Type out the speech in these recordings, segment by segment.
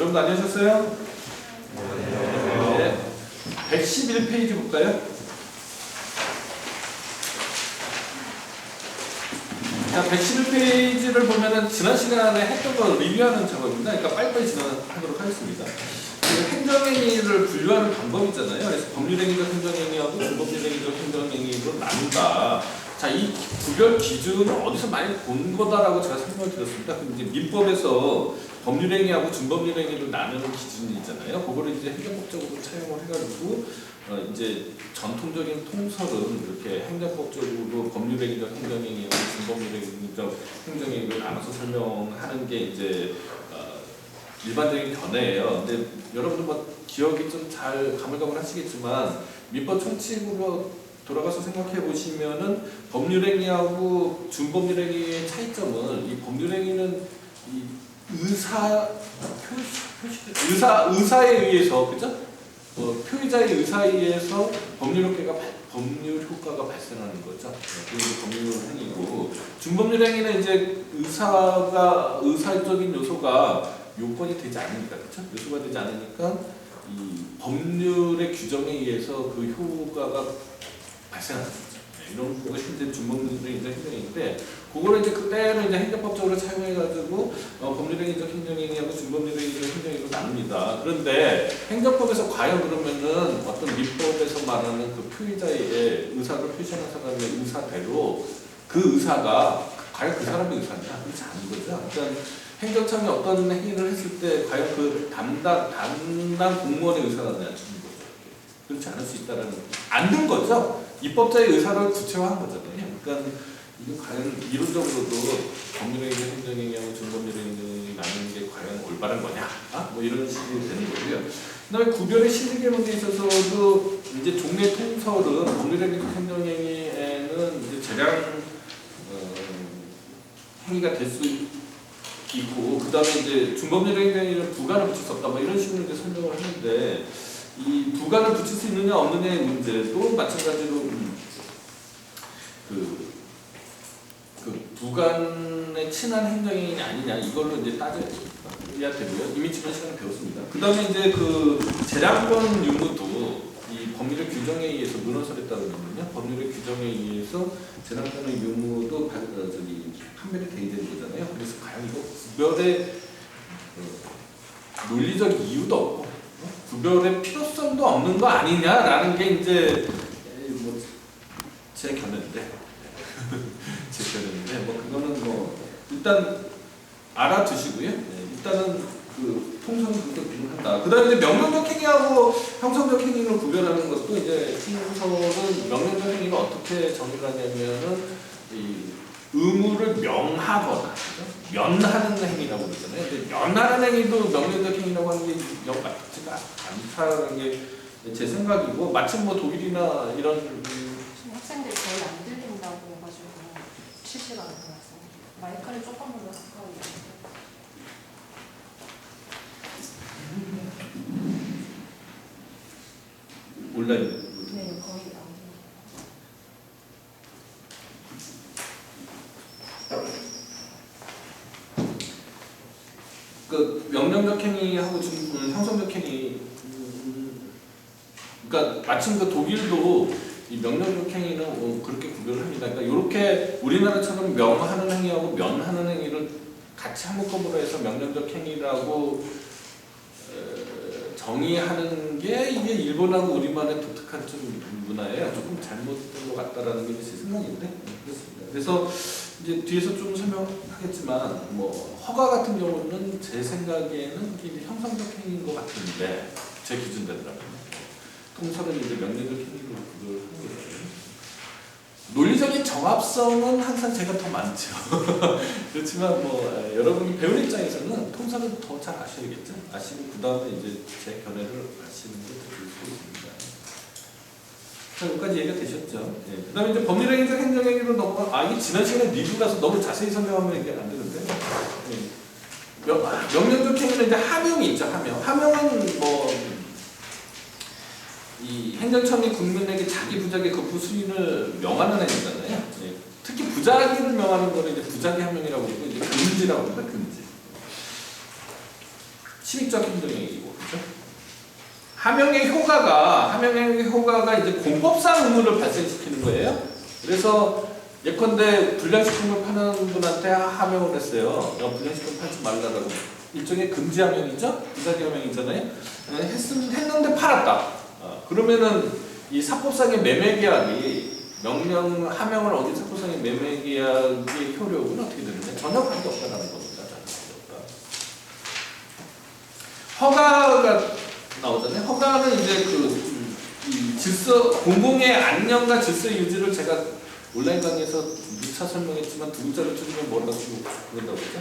여러분 안녕하셨어요? 네. 111페이지 볼까요? 자, 111페이지를 보면은 지난 시간에 했던 거 리뷰하는 작업입니다. 그러니까 빨리빨리 진행하도록 하겠습니다. 행정행위를 분류하는 방법이 있잖아요. 그래서 법률행위적 행정행위하고 준법률행위적 행정행위로 나눈다. 자, 이 구별 기준은 어디서 많이 본 거다라고 제가 설명을 드렸습니다. 그럼 이제 민법에서 법률행위하고 준법률행위를 나누는 기준이 있잖아요. 그거를 이제 행정법적으로 차용을 해가지고 이제 전통적인 통설은 이렇게 행정법적으로 법률행위적 행정행위하고 준법률행위적 행정행위를 나눠서 설명하는 게 이제 일반적인 견해예요. 근데 여러분들 뭐 기억이 좀 잘 가물가물하시겠지만 민법 총칙으로 돌아가서 생각해 보시면은 법률행위하고 준법률행위의 차이점은 이 법률행위는 이 의사에 의해서 그죠? 표의자의 의사에 의해서 법률 효과가 발생하는 거죠. 그게 법률 행위고 준법률행위는 이제 의사적인 요소가 요건이 되지 않으니까 그렇죠? 요소가 되지 않으니까 이 법률의 규정에 의해서 그 효과가 발생하는 거죠. 이런 것이 이제 준법률행위적 행정행위인데 그거를 이제 그때는 이제 행정법적으로 차용해가지고 법률행위적 행정행위하고 준법률행위적 행정행위로 나눕니다. 그런데 행정법에서 과연 그러면은 어떤 민법에서 말하는 그 표의자의 의사를 표시하는 사람의 의사대로 그 의사가 과연 그 사람의 의사냐? 그렇지 않은 거죠. 그러니까 행정청이 어떤 행위를 했을 때 과연 그 담당 공무원의 의사가 되는 거죠. 그렇지 않을 수 있다라는 않는 거죠. 입법자의 의사를 구체화한 거잖아요. 그러니까 이게 과연 이론적으로도 법률행위적 행정행위하고 준법률행위 나누는 게 과연 올바른 거냐? 뭐 이런 식이 되는 거고요. 그다음에 구별의 실익의 문제에 있어서도 이제 종래 통설은 법률행위적 행정행위에는 이제 재량 행위가 될 수 있고 그다음에 이제 준법률행위적 행위를 부관을 붙일 수 없다. 뭐 이런 식으로 이제 설명을 하는데. 이 부관을 붙일 수 있느냐 없느냐의 문제도 마찬가지로 그 부관의 친한 행정행위 아니냐 이걸로 이제 따져야 되고요. 이미 지난 시간에 배웠습니다. 그 다음에 이제 그 재량권 유무도 이 법률의 규정에 의해서 문헌설에 따르면요. 법률의 규정에 의해서 재량권의 유무도 판별이 돼야 되는 거잖아요. 그래서 과연 이거 구별의 논리적 이유도 없고 구별의 필요성도 없는 거 아니냐라는 게 이제 제 견해인데 뭐 그거는 뭐 일단 알아두시고요. 일단은 그 통설은 그것도 비롯한다. 그다음에 이제 명령적 행위하고 형성적 행위를 구별하는 것도 이제 통설은 명령적 행위를 어떻게 정의를 하냐면은 이 의무를 명하거나 면하는 행위라고 그러잖아요. 근데 면하는 행위도 명령적 행위라고 하는 게 맞지가 않다는 게 제 생각이고 마침 뭐 독일이나 이런 학생들이 거의 안 들린다고 해가지고 실시간에 들어서 마이크를 조금만 더 가까이 온라인 네 거의 안 그 명령적 행위하고 형성적 행위 그러니까 마침 그 독일도 이 명령적 행위는 그렇게 구별을 합니다. 그러니까 이렇게 우리나라처럼 명하는 행위하고 면하는 행위를 같이 한꺼번으로 해서 명령적 행위라고 정의하는 게 이게 일본하고 우리만의 독특한 좀 문화예요. 조금 잘못된 것 같다라는 게 제 생각인데 그렇습니다. 그래서 이제 뒤에서 좀 설명하겠지만 뭐 허가 같은 경우는 제 생각에는 이게 형성적 행위인 것 같은데 제 기준대로라면 통설은 이제 명령적 행위로 그걸 하는 거예요. 논리적인 정합성은 항상 제가 더 많죠. 그렇지만 뭐 여러분이 배울 입장에서는 통설은 더 잘 아셔야겠죠. 아시고 그 다음에 이제 제 견해를 아시는 게 더 좋을 수 있습니다. 자, 여기까지 얘기가 되셨죠. 예. 그 다음에 이제 법률행위적 행정행위로 넘어가 이게 지난 시간에 리뷰라서 너무 자세히 설명하면 이게 안 되는데 예. 명령적 행위는 이제 하명이 있죠. 하명은 뭐 이 행정청이 국민에게 자기 부작의 거부 수인을 명하는 행위잖아요. 예. 특히 부작위를 명하는 거는 이제 부작위 하명이라고 그러고 이제 금지라고 합니다. 금지. 침입적 행동행위이고, 그렇죠? 함영의 효과가 이제 공법상 의무를 발생시키는 거예요. 그래서 예컨대 불량식품을 파는 분한테 함영을 했어요. 불량식품 팔지 말라라고. 일종의 금지 함영이죠? 부사기 함영이잖아요. 했는데 팔았다. 그러면은 이 사법상의 매매계약이 명령 함영을 어긴 사법상의 매매계약의 효력은 어떻게 되는데 전혀 관계없다라는 겁니다. 허가가 나오잖아요. 허가는 이제 이 질서, 공공의 안녕과 질서 유지를 제가 온라인 강의에서 누차 설명했지만 두 글자로 줄이면 뭐라고 그런다고 그러죠?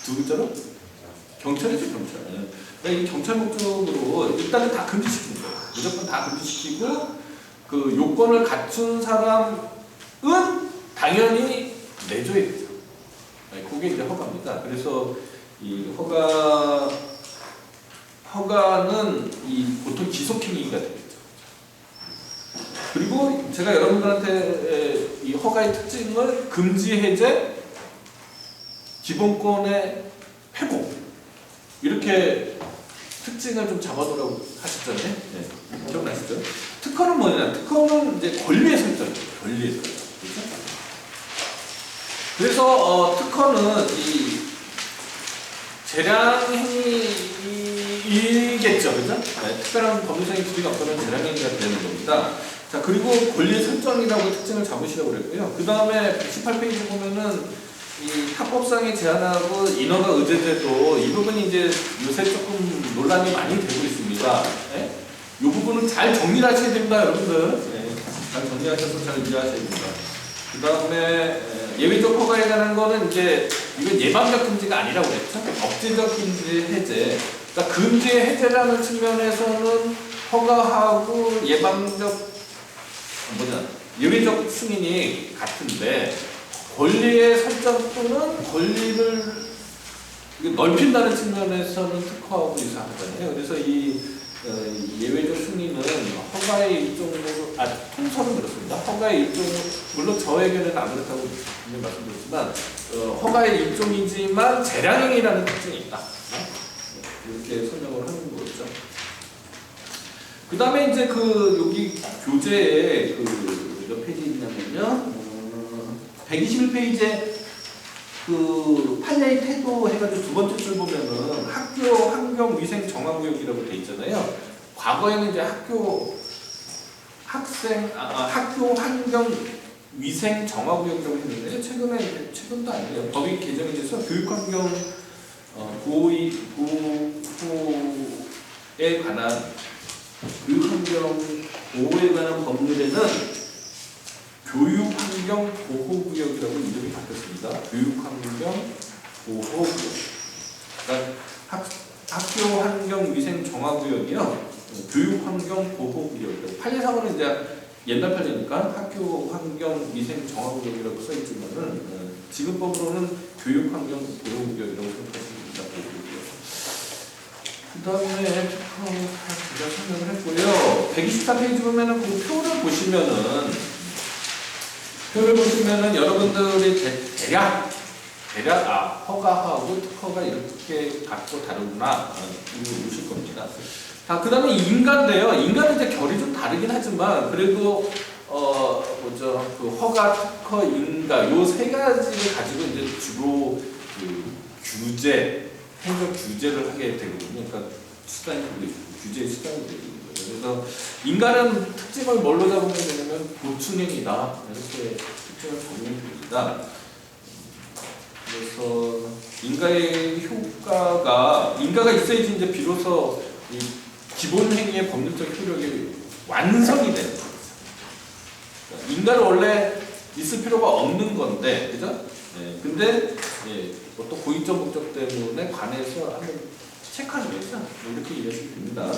두 글자로? 경찰이죠, 경찰. 그러니까 이 경찰 목적으로 일단은 다 금지시키는 거예요. 무조건 다 금지시키고 그 요건을 갖춘 사람은 당연히 내줘야 되죠. 그게 이제 허가입니다. 그래서 이 허가는 이 보통 지속행위가 되겠죠. 그리고 제가 여러분들한테 이 허가의 특징을 금지 해제, 기본권의 회복 이렇게 특징을 좀 잡아두라고 하셨잖아요. 네. 기억나시죠? 특허는 뭐냐? 특허는 이제 권리의 설정이에요. 권리의 설정. 그렇죠? 그래서 특허는 이 재량행위이겠죠, 그죠? 네, 특별한 법률상의 부리가 없다면 재량행위가 되는 겁니다. 자, 그리고 권리 설정이라고 특징을 잡으시라고 그랬고요. 그 다음에 118페이지 보면은 이 합법상에 제한하고 인허가 의제제도 이 부분이 이제 요새 조금 논란이 많이 되고 있습니다. 네? 이 부분은 잘 정리를 하셔야 됩니다, 여러분들. 네, 잘 정리하셔서 잘 이해하셔야 됩니다. 그 다음에 예외적 허가에 관한 거는 이제 이건 예방적 금지가 아니라고 그랬죠. 억제적 금지 해제. 그러니까 금지 해제라는 측면에서는 허가하고 예방적 예외적 승인이 같은데 권리의 설정 또는 권리를 넓힌다는 측면에서는 특허하고 유사하잖아요. 그래서 이 예외적 승인은 허가의 일종으로, 통설은 그렇습니다. 허가의 일종, 물론 저에게는 안 그렇다고 말씀드렸지만, 허가의 일종이지만 재량행위라는 특징이 있다. 이렇게 설명을 하는 거죠. 그 다음에 이제 여기 교재에 몇 페이지 있냐면요. 121페이지에 판례의 태도 해가지고 두 번째 줄 보면은 학교 환경 위생 정화구역이라고 돼 있잖아요. 과거에는 이제 학교 환경 위생 정화구역이라고 했는데 최근도 아니에요. 법이 개정이 돼서 교육환경 보호에 관한 법률에는 교육환경 보호구역이라고 이름이 바뀌었습니다. 교육환경 보호구역. 그러니까 학교 환경 위생 정화구역이요. 교육환경 보호구역. 판례상으로는 이제 옛날 판례니까 학교 환경 위생 정화구역이라고 써있지만은 지금법으로는 교육환경 보호구역이라고 생각하시면 됩니다. 그 다음에 제가 설명을 했고요. 124페이지 보면은 그 표를 보시면은 여러분들이 대략 허가하고 특허가 이렇게 갖고 다르구나 이거 보실 겁니다. 자, 그 다음에 인가인데요. 인가는 이제 결이 좀 다르긴 하지만 그래도 그 허가, 특허, 인가 요 세 가지를 가지고 이제 주로 행정 규제를 하게 되거든요. 그러니까 규제의 수단이 되는 거예요. 그래서 인가는 특징을 뭘로 잡으면 되냐면 보충행위다 이렇게 특징을 적용이 됩니다. 그래서 인가의 인가가 있어야지 이제 비로소 이 기본 행위의 법률적 효력이 완성이 되는 거죠. 인가는 원래 있을 필요가 없는 건데, 그죠? 네, 근데 또 고의적 목적 때문에 관해서 한번 체크하는 거죠. 이렇게 이해하시면 됩니다.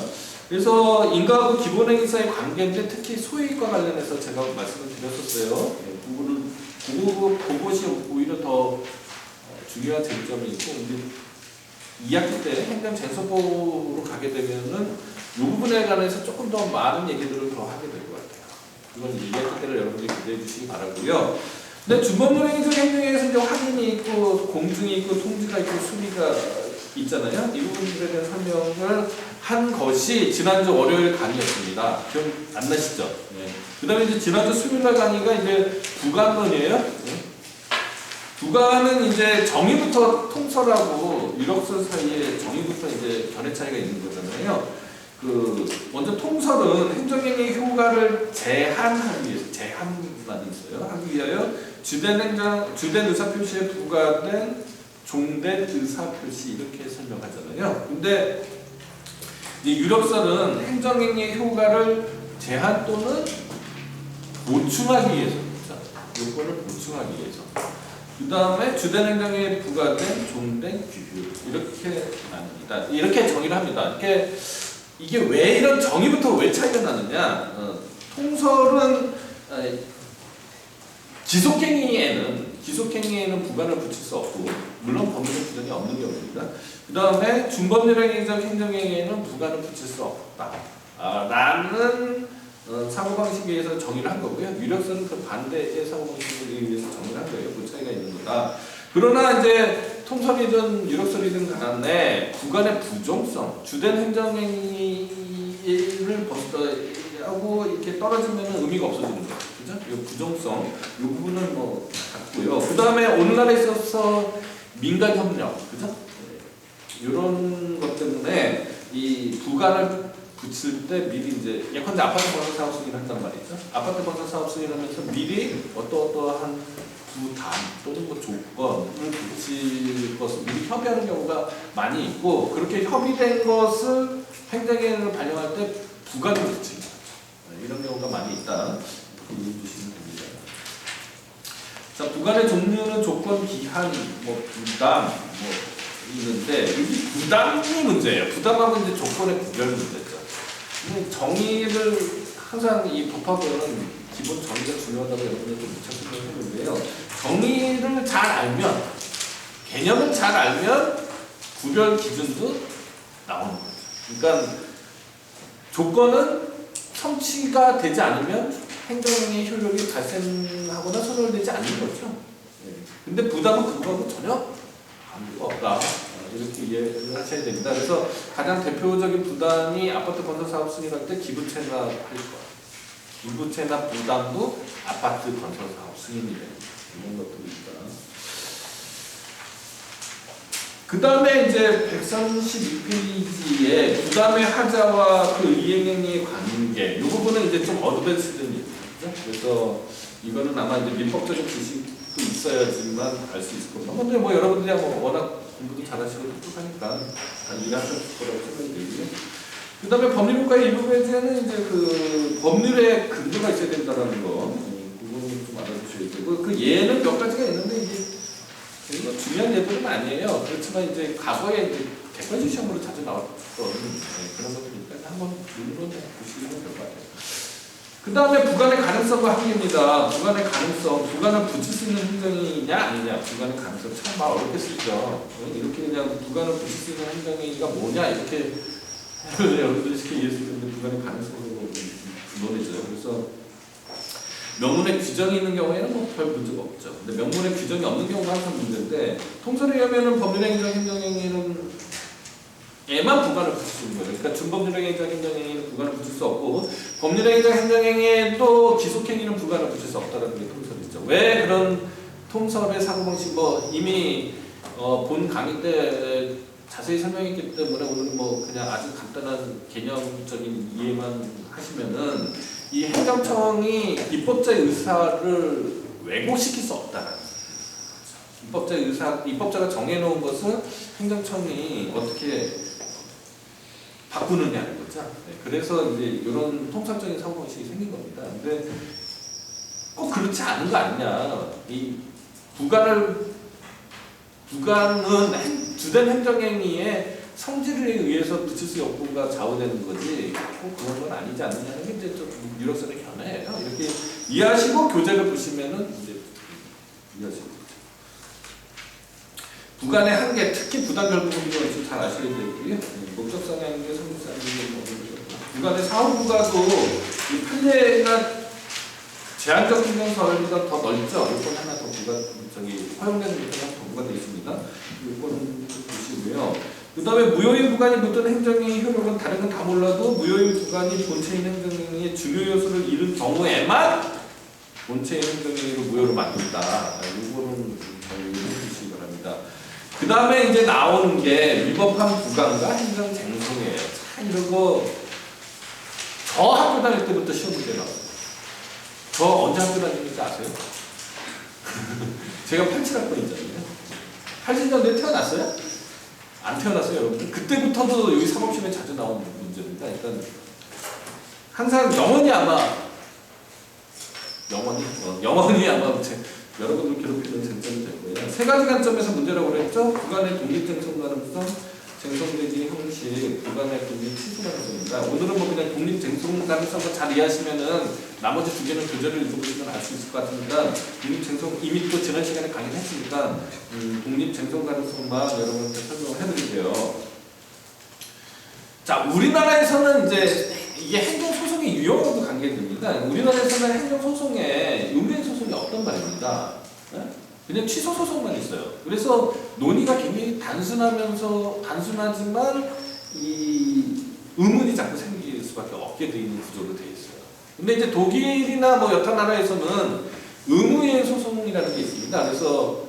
그래서 인가하고 기본행위 사이의 관계인데 특히 소유익과 관련해서 제가 말씀을 드렸었어요. 그것이 오히려 더 중요한 쟁점이 있고, 이제 2학기 때 행정재소법으로 가게 되면은 이 부분에 관해서 조금 더 많은 얘기들을 더 하게 될 것 같아요. 이건 2학기 때를 여러분들이 기대해 주시기 바라고요. 근데 준법률행위적 행위에서 이제 확인이 있고, 공증이 있고, 통지가 있고, 수리가 있잖아요. 이 부분들에 대한 설명을 한 것이 지난주 월요일 강의였습니다. 기억 안 나시죠? 네. 그 다음에 이제 지난주 수요일날 강의가 이제 부관론이에요. 네. 부관은 이제 정의부터 통설하고 유력설 사이에 정의부터 이제 결의 차이가 있는 거잖아요. 먼저 통설은 행정행위 효과를 제한하기 위해서, 제한만 있어요. 하기 위하여 주된 의사표시에 부과된 종된 의사표시 이렇게 설명하잖아요. 근데 이 유력설은 행정행위의 효과를 제한 또는 보충하기 위해서, 요건을 보충하기 위해서. 그 다음에 주된 행정에 부과된 종된 규율 이렇게 나눕니다. 이렇게 정의를 합니다. 이게 왜 이런 정의부터 왜 차이가 나느냐? 통설은 기속행위에는 부관을 붙일 수 없고, 물론 법률의 규정이 없는 경우입니다. 그 다음에 준법률행위적 행정행위에는 부관을 붙일 수 없다. 라는 사고방식에 의해서 정의를 한 거고요. 유력설은 그 반대의 사고방식에 의해서 정의를 한 거예요. 그 차이가 있는 거다. 그러나 이제 통설이든 유력설이든 간에 부관의 부종성, 주된 행정행위를 하고 이렇게 떨어지면 의미가 없어지는 거예요. 그죠? 이 부종성, 이 부분은 뭐 같고요. 그 다음에 오늘날에 있어서 민간협력, 그죠? 이런 것 때문에 이 부관을 붙일 때 미리 이제 예컨대 아파트 건설 사업 승인을 한단 말이죠. 아파트 건설 사업 승인하면서 미리 어떠한 부담 또는 뭐 조건을 붙일 것을 미리 협의하는 경우가 많이 있고, 그렇게 협의된 것을 행정행위를 발령할 때 부관을 붙이는 거죠. 이런 경우가 많이 있다. 이해해 주시면 됩니다. 자, 부관의 종류는 조건, 기한, 뭐 부담, 뭐 있는데 여기 부담이 문제예요. 부담하고 이제 조건의 구별 문제죠. 정의를 항상 이 법학은 기본 정의가 중요하다고 여러분들 좀 무척 설명했는데요. 정의를 잘 알면, 개념을 잘 알면 구별 기준도 나오는 거죠. 그러니까 조건은 성취가 되지 않으면 행정의 효력이 발생하거나 소멸되지 않는 거죠. 근데 부담은 그거하고 전혀 관계가 없다. 이렇게 이해를 하셔야 됩니다. 그래서 가장 대표적인 부담이 아파트 건설 사업 승인할 때 기부채납 부담도 아파트 건설 사업 승인이 되는 이런 것들입니다. 그 다음에 이제 132페이지에 부담의 하자와 그 이행행위의 관계, 이 부분은 이제 좀 어드밴스된 얘기죠. 그래서 이거는 아마 이제 민법적인 지식도 있어야지만 알 수 있을 겁니다. 근데 뭐 여러분들이 뭐 워낙 공부도 잘하시고 똑똑하니까 다 이해하실 거라고 생각이 들고요. 그 다음에 법률국가의 일부 배제는 이제 그 법률의 근거가 있어야 된다는 거, 그거는 좀 알아주셔야 되고, 그 예는 몇 가지가 있는데 이게 뭐 중요한 예들은 아니에요. 그렇지만 이제 과거에 이제 객관식 시험으로 자주 나왔던 그런 것들이니까 한번 눈으로 보시면 될 것 같아요. 그 다음에 부관의 가능성과 한계입니다. 부관의 가능성, 부관을 붙일 수 있는 행정이냐 아니냐, 부관의 가능성 참 말 어렵게 쓰죠. 이렇게 그냥 부관을 붙일 수 있는 행정이가 뭐냐 이렇게 여러분들이 쉽게 이해할 수 있는데 부관의 가능성으로 논해져요. 그래서 명문의 규정이 있는 경우에는 뭐 별 문제가 없죠. 근데 명문의 규정이 없는 경우가 항상 문제인데, 통설에 의하면 법률행위적 행정행위는 에만 부관을 붙일 수 있는 거예요. 그러니까 준법률행위적 행정행위는 부관을 붙일 수 없고, 법률행위적 행정행위에도 기속행위는 부관을 붙일 수 없다는 게 통설이죠. 왜 그런 통설의 사고방식, 뭐 이미 본 강의 때 자세히 설명했기 때문에 오늘 뭐 그냥 아주 간단한 개념적인 이해만 하시면은, 이 행정청이 입법자의 의사를 왜곡시킬 수 없다는 거죠. 입법자가 정해놓은 것을 행정청이 어떻게 바꾸느냐는 거죠. 그래서 이제 이런 통상적인 사고방식이 생긴 겁니다. 근데 꼭 그렇지 않은 거 아니냐. 이 부관은 주된 행정행위에 성질에 의해서 붙일 수 여부가 좌우되는 거지 꼭 그런 건 아니지 않느냐는 게 이제 좀 유력설의 견해예요. 이렇게 이해하시고 교재를 보시면은 이제 이해하시고 부관의 한계, 특히 부담 결부분인 걸 잘 아셔야 되고요. 목적성의 한계, 성질성의 한계, 부관의 사후부가도 이 판례나 제한적 행정설보다 더 넓죠. 요건 하나 더 허용되는 요건 하나 더 부과되어 있습니다. 요거는 보시고요. 그 다음에 무효인 부관이 묻던 행정행위 효력은 다른 건 다 몰라도 무효인 부관이 본체인 행정행위의 중요 요소를 잃은 경우에만 본체인 행정행위로 무효로 만든다. 이거는 해주시기 바랍니다. 그 다음에 이제 나오는 게 위법한 부관과 행정쟁송이에요. 자, 이런 거 저 학교 다닐 때부터 시험 문제 나와요. 저 언제 학교 다니는지 아세요? 제가 87학번이잖아요. 80년대에 태어났어요? 안 태어났어요, 여러분? 그때부터도 여기 사법시험에 자주 나오는 문제입니다. 일단 항상 영원히 아마 여러분들 괴롭히는 쟁점이 될 거예요. 세 가지 관점에서 문제라고 그랬죠. 부관의 독립쟁송 가능성, 쟁송되지 형식, 부관의 독립 취소 가능성입니다. 오늘은 뭐 그냥 독립쟁송 가능성을 잘 이해하시면은 나머지 두 개는 교재를 읽어보시면 알 수 있을 것 같으니까 독립쟁송 이미 또 지난 시간에 강의를 했으니까 독립쟁송 가능성만 여러분한테 설명을 해드릴게요. 자, 우리나라에서는 이제 이게 행정소송의 유형하고도 관계됩니다. 우리나라에서는 행정소송에 의무행소송이 없단 말입니다. 그냥 취소소송만 있어요. 그래서 논의가 굉장히 단순하지만 이 의문이 자꾸 생길 수밖에 없게 되어 있는 구조로 되어 있어요. 근데 이제 독일이나 뭐 여타 나라에서는 의무행소송이라는 게 있습니다. 그래서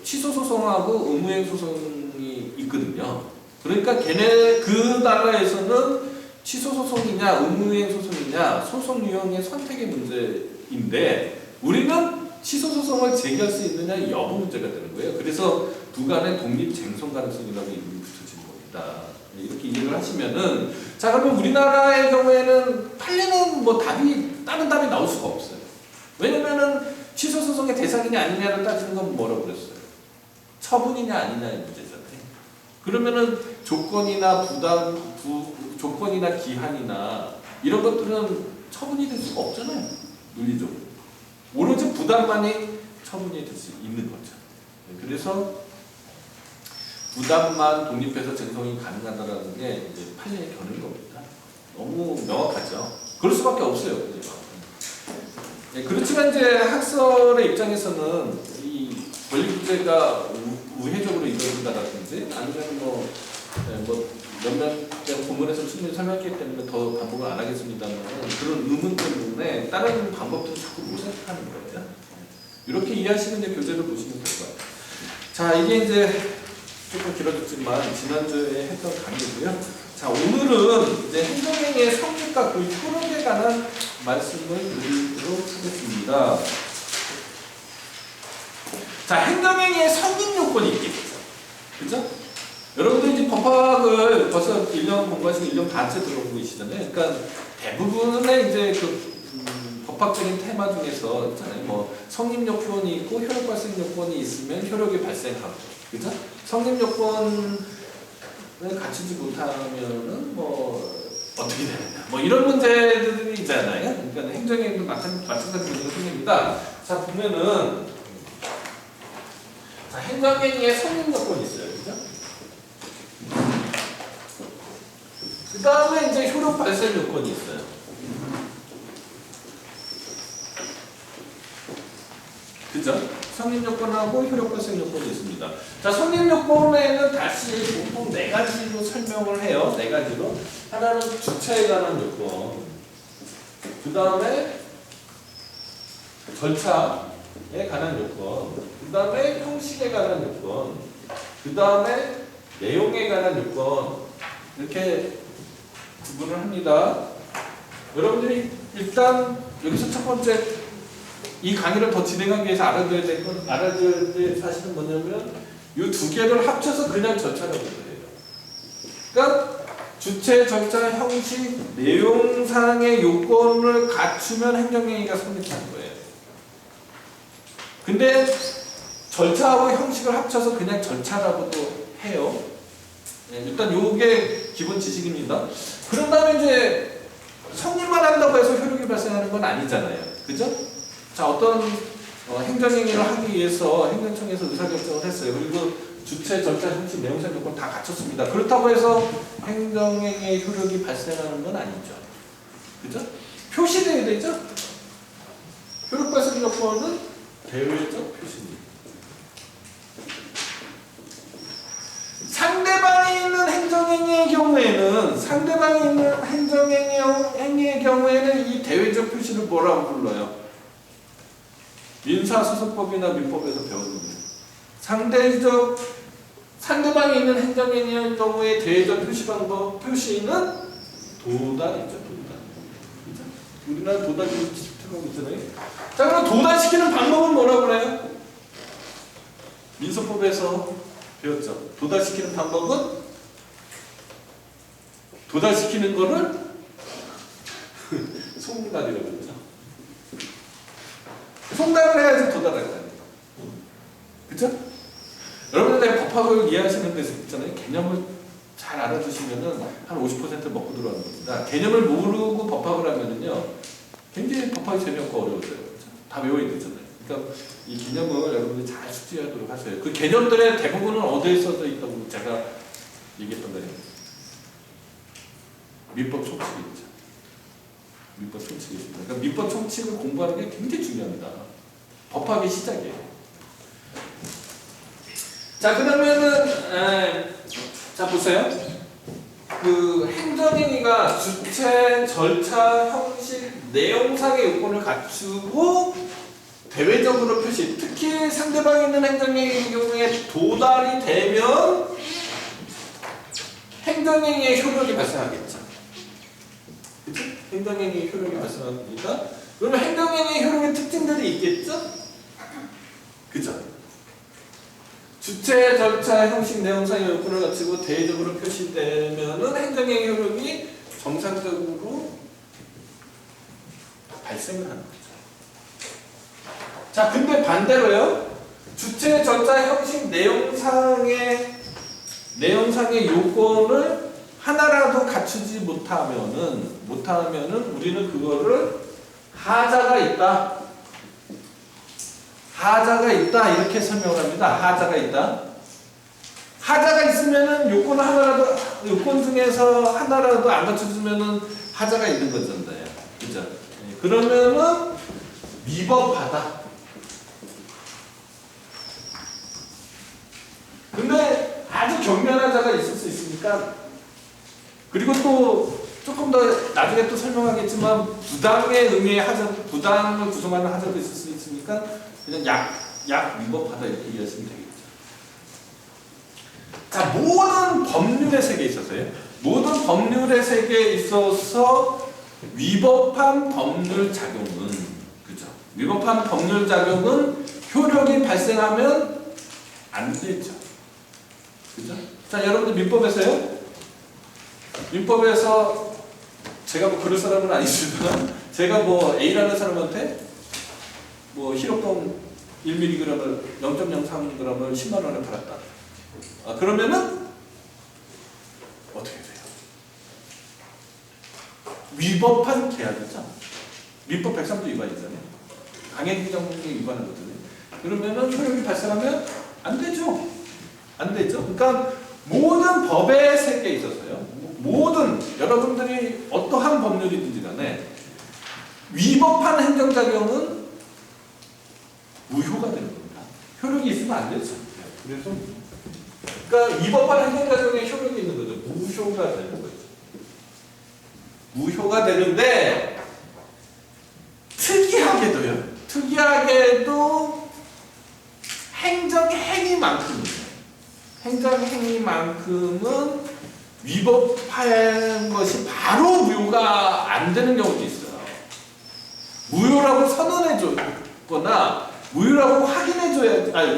취소소송하고 의무행소송이 있거든요. 그러니까 그 나라에서는 취소소송이냐 의무행소송이냐 소송 유형의 선택의 문제인데 우리는 취소소송을 제기할 수 있느냐 여부 문제가 되는 거예요. 그래서 부관의 독립쟁송 가능성이라고 이름이 붙여진 겁니다. 이렇게 이해를 하시면은 자, 그러면 우리나라의 경우에는 판례는 뭐 다른 답이 나올 수가 없어요. 왜냐면은 취소소송의 대상이냐 아니냐를 따지는 건 뭐라고 그랬어요? 처분이냐 아니냐의 문제잖아요. 그러면은 조건이나 조건이나 기한이나 이런 것들은 처분이 될 수가 없잖아요. 논리적으로. 오로지 부담만이 처분이 될 수 있는 거죠. 그래서 부담만 독립해서 쟁송이 가능하다라는 게 이제 판례의 견해인 겁니다. 너무 명확하죠. 그럴 수밖에 없어요. 네, 그렇지만 이제 학설의 입장에서는 이 권리구제가 우회적으로 이루어진다든지 아니면 몇몇 본문에서 충분히 설명했기 때문에 더 반복을 안 하겠습니다만 그런 의문 때문에 다른 방법도 자꾸 모색하는 거예요. 이렇게 이해하시면 이제 교재를 보시면 될 거예요. 자, 이게 이제 조금 길어졌지만 지난주에 했던 강의고요. 자, 오늘은 이제 행정행위의 성립과 그 효력에 관한 말씀을 드리도록 하겠습니다. 자, 행정행위의 성립 요건이 있겠죠. 그죠? 여러분들 이제 법학을 벌써 1년 공부하시고 1년 반째 들어오고 계시잖아요. 그러니까 대부분의 이제 법학적인 테마 중에서 있잖아요. 뭐 성립 요건이 있고 효력 발생 요건이 있으면 효력이 발생하고, 그죠? 성립 요건을 갖추지 못하면은 뭐 어떻게 되느냐, 뭐 이런 문제들이 있잖아요. 그러니까 행정행위도 마찬가지 문제가 생깁니다. 자, 보면은 자, 행정행위의 성립 요건이 있어요, 그죠? 그 다음에 이제 효력 발생 요건이 있어요. 그죠? 성립 요건하고 효력 발생 요건이 있습니다. 자, 성립 요건에는 다시 보통 4가지로 설명을 해요. 4가지로. 하나는 주체에 관한 요건. 그 다음에 절차에 관한 요건. 그 다음에 형식에 관한 요건. 그 다음에 내용에 관한 요건. 이렇게 구분을 합니다. 여러분들이 일단 여기서 첫 번째 이 강의를 더 진행하기 위해서 알아둬야 될 사실은 뭐냐면 이 2개를 합쳐서 그냥 절차라고 해요. 그러니까 주체, 절차, 형식, 내용상의 요건을 갖추면 행정행위가 성립하는 거예요. 근데 절차하고 형식을 합쳐서 그냥 절차라고도 해요. 네, 일단 요게 기본 지식입니다. 그런 다음에 이제 성립만 한다고 해서 효력이 발생하는 건 아니잖아요. 그죠? 자, 어떤 행정행위를 하기 위해서 행정청에서 의사결정을 했어요. 그리고 주체, 절차, 형식, 내용상 요건 다 갖췄습니다. 그렇다고 해서 행정행위의 효력이 발생하는 건 아니죠. 그죠? 표시돼야 되죠? 효력 발생 요건은 대외적 표시입니다. 상대방이 있는 행정행위의 경우에는 이 대외적 표시를 뭐라고 불러요? 민사소송법이나 민법에서 배웠는데 상대방이 있는 행정행위의 경우에 대외적 표시는 도달이죠. 도달. 그죠? 우리나라 도달 시스템하고 있잖아요. 자, 그럼 도달시키는 방법은 뭐라고 그래요? 민소법에서 배웠죠. 도달시키는 방법은 도달시키는 거를 송달이라고 그러죠. 송달을 해야지 도달할 거 아니에요. 그쵸? 여러분들 법학을 이해하시는 데서 있잖아요. 개념을 잘 알아두시면은 한 50% 먹고 들어가는 겁니다. 개념을 모르고 법학을 하면은요, 굉장히 법학이 재미없고 어려워져요. 그렇죠? 다 외워야 되잖아요. 그러니까 이 개념을 여러분들이 잘 숙지하도록 하세요. 그 개념들의 대부분은 어디에 써져 있다고 제가 얘기했던 거예요. 민법 총칙이 있죠. 민법 총칙이 있습니다. 그러니까 민법 총칙을 공부하는 게 굉장히 중요합니다. 법학의 시작이에요. 자, 그러면은 자 보세요. 그 행정행위가 주체, 절차, 형식, 내용상의 요건을 갖추고 대외적으로 표시, 특히 상대방이 있는 행정행위의 경우에 도달이 되면 행정행위의 효력이 발생하겠죠. 그쵸? 행정행위의 효력이 발생합니다. 그러면 행정행위의 효력의 특징들이 있겠죠? 그죠? 주체, 절차, 형식, 내용상의 요건을 갖추고 대외적으로 표시되면은 행정행위 효력이 정상적으로 발생을 하는 거죠. 자, 근데 반대로요. 주체, 절차, 형식, 내용상의 요건을 하나라도 갖추지 못하면은 우리는 그거를 하자가 있다 이렇게 설명을 합니다. 하자가 있으면은 요건 중에서 하나라도 안 갖춰주면은 하자가 있는 거잖아요. 그죠? 그러면은 위법하다. 근데 아주 경미한 하자가 있을 수 있으니까, 그리고 또 조금 더 나중에 또 설명하겠지만 부당의 의미의 하자, 부당을 구성하는 하자도 있을 수 있으니까 그냥 약 위법하다 이렇게 이해하시면 되겠죠. 자, 모든 법률의 세계에 있어서 위법한 법률 작용은, 그죠? 위법한 법률 작용은 효력이 발생하면 안 되죠. 그죠? 자, 여러분들 민법에서요. 민법에서 제가 뭐 그럴 사람은 아니지만 제가 뭐 A라는 사람한테 뭐 히로뽕 1mg을 0.03g을 10만 원에 팔았다. 그러면은 어떻게 돼요? 위법한 계약이죠. 민법 103조 위반이잖아요. 강행정에 위반하거든요. 그러면은 효력이 발생하면 안 되죠. 그러니까 모든 법의 세계에 있어서요. 여러분들이 어떠한 법률이든지 간에 위법한 행정작용은 무효가 되는 겁니다. 효력이 있으면 안 되죠. 그래서 그러니까 위법한 행정작용에 효력이 있는 거죠. 무효가 되는 거죠. 무효가 되는데 특이하게도 행정행위만큼은 위법한 것이 바로 무효가 안 되는 경우도 있어요. 무효라고 선언해주거나 무효라고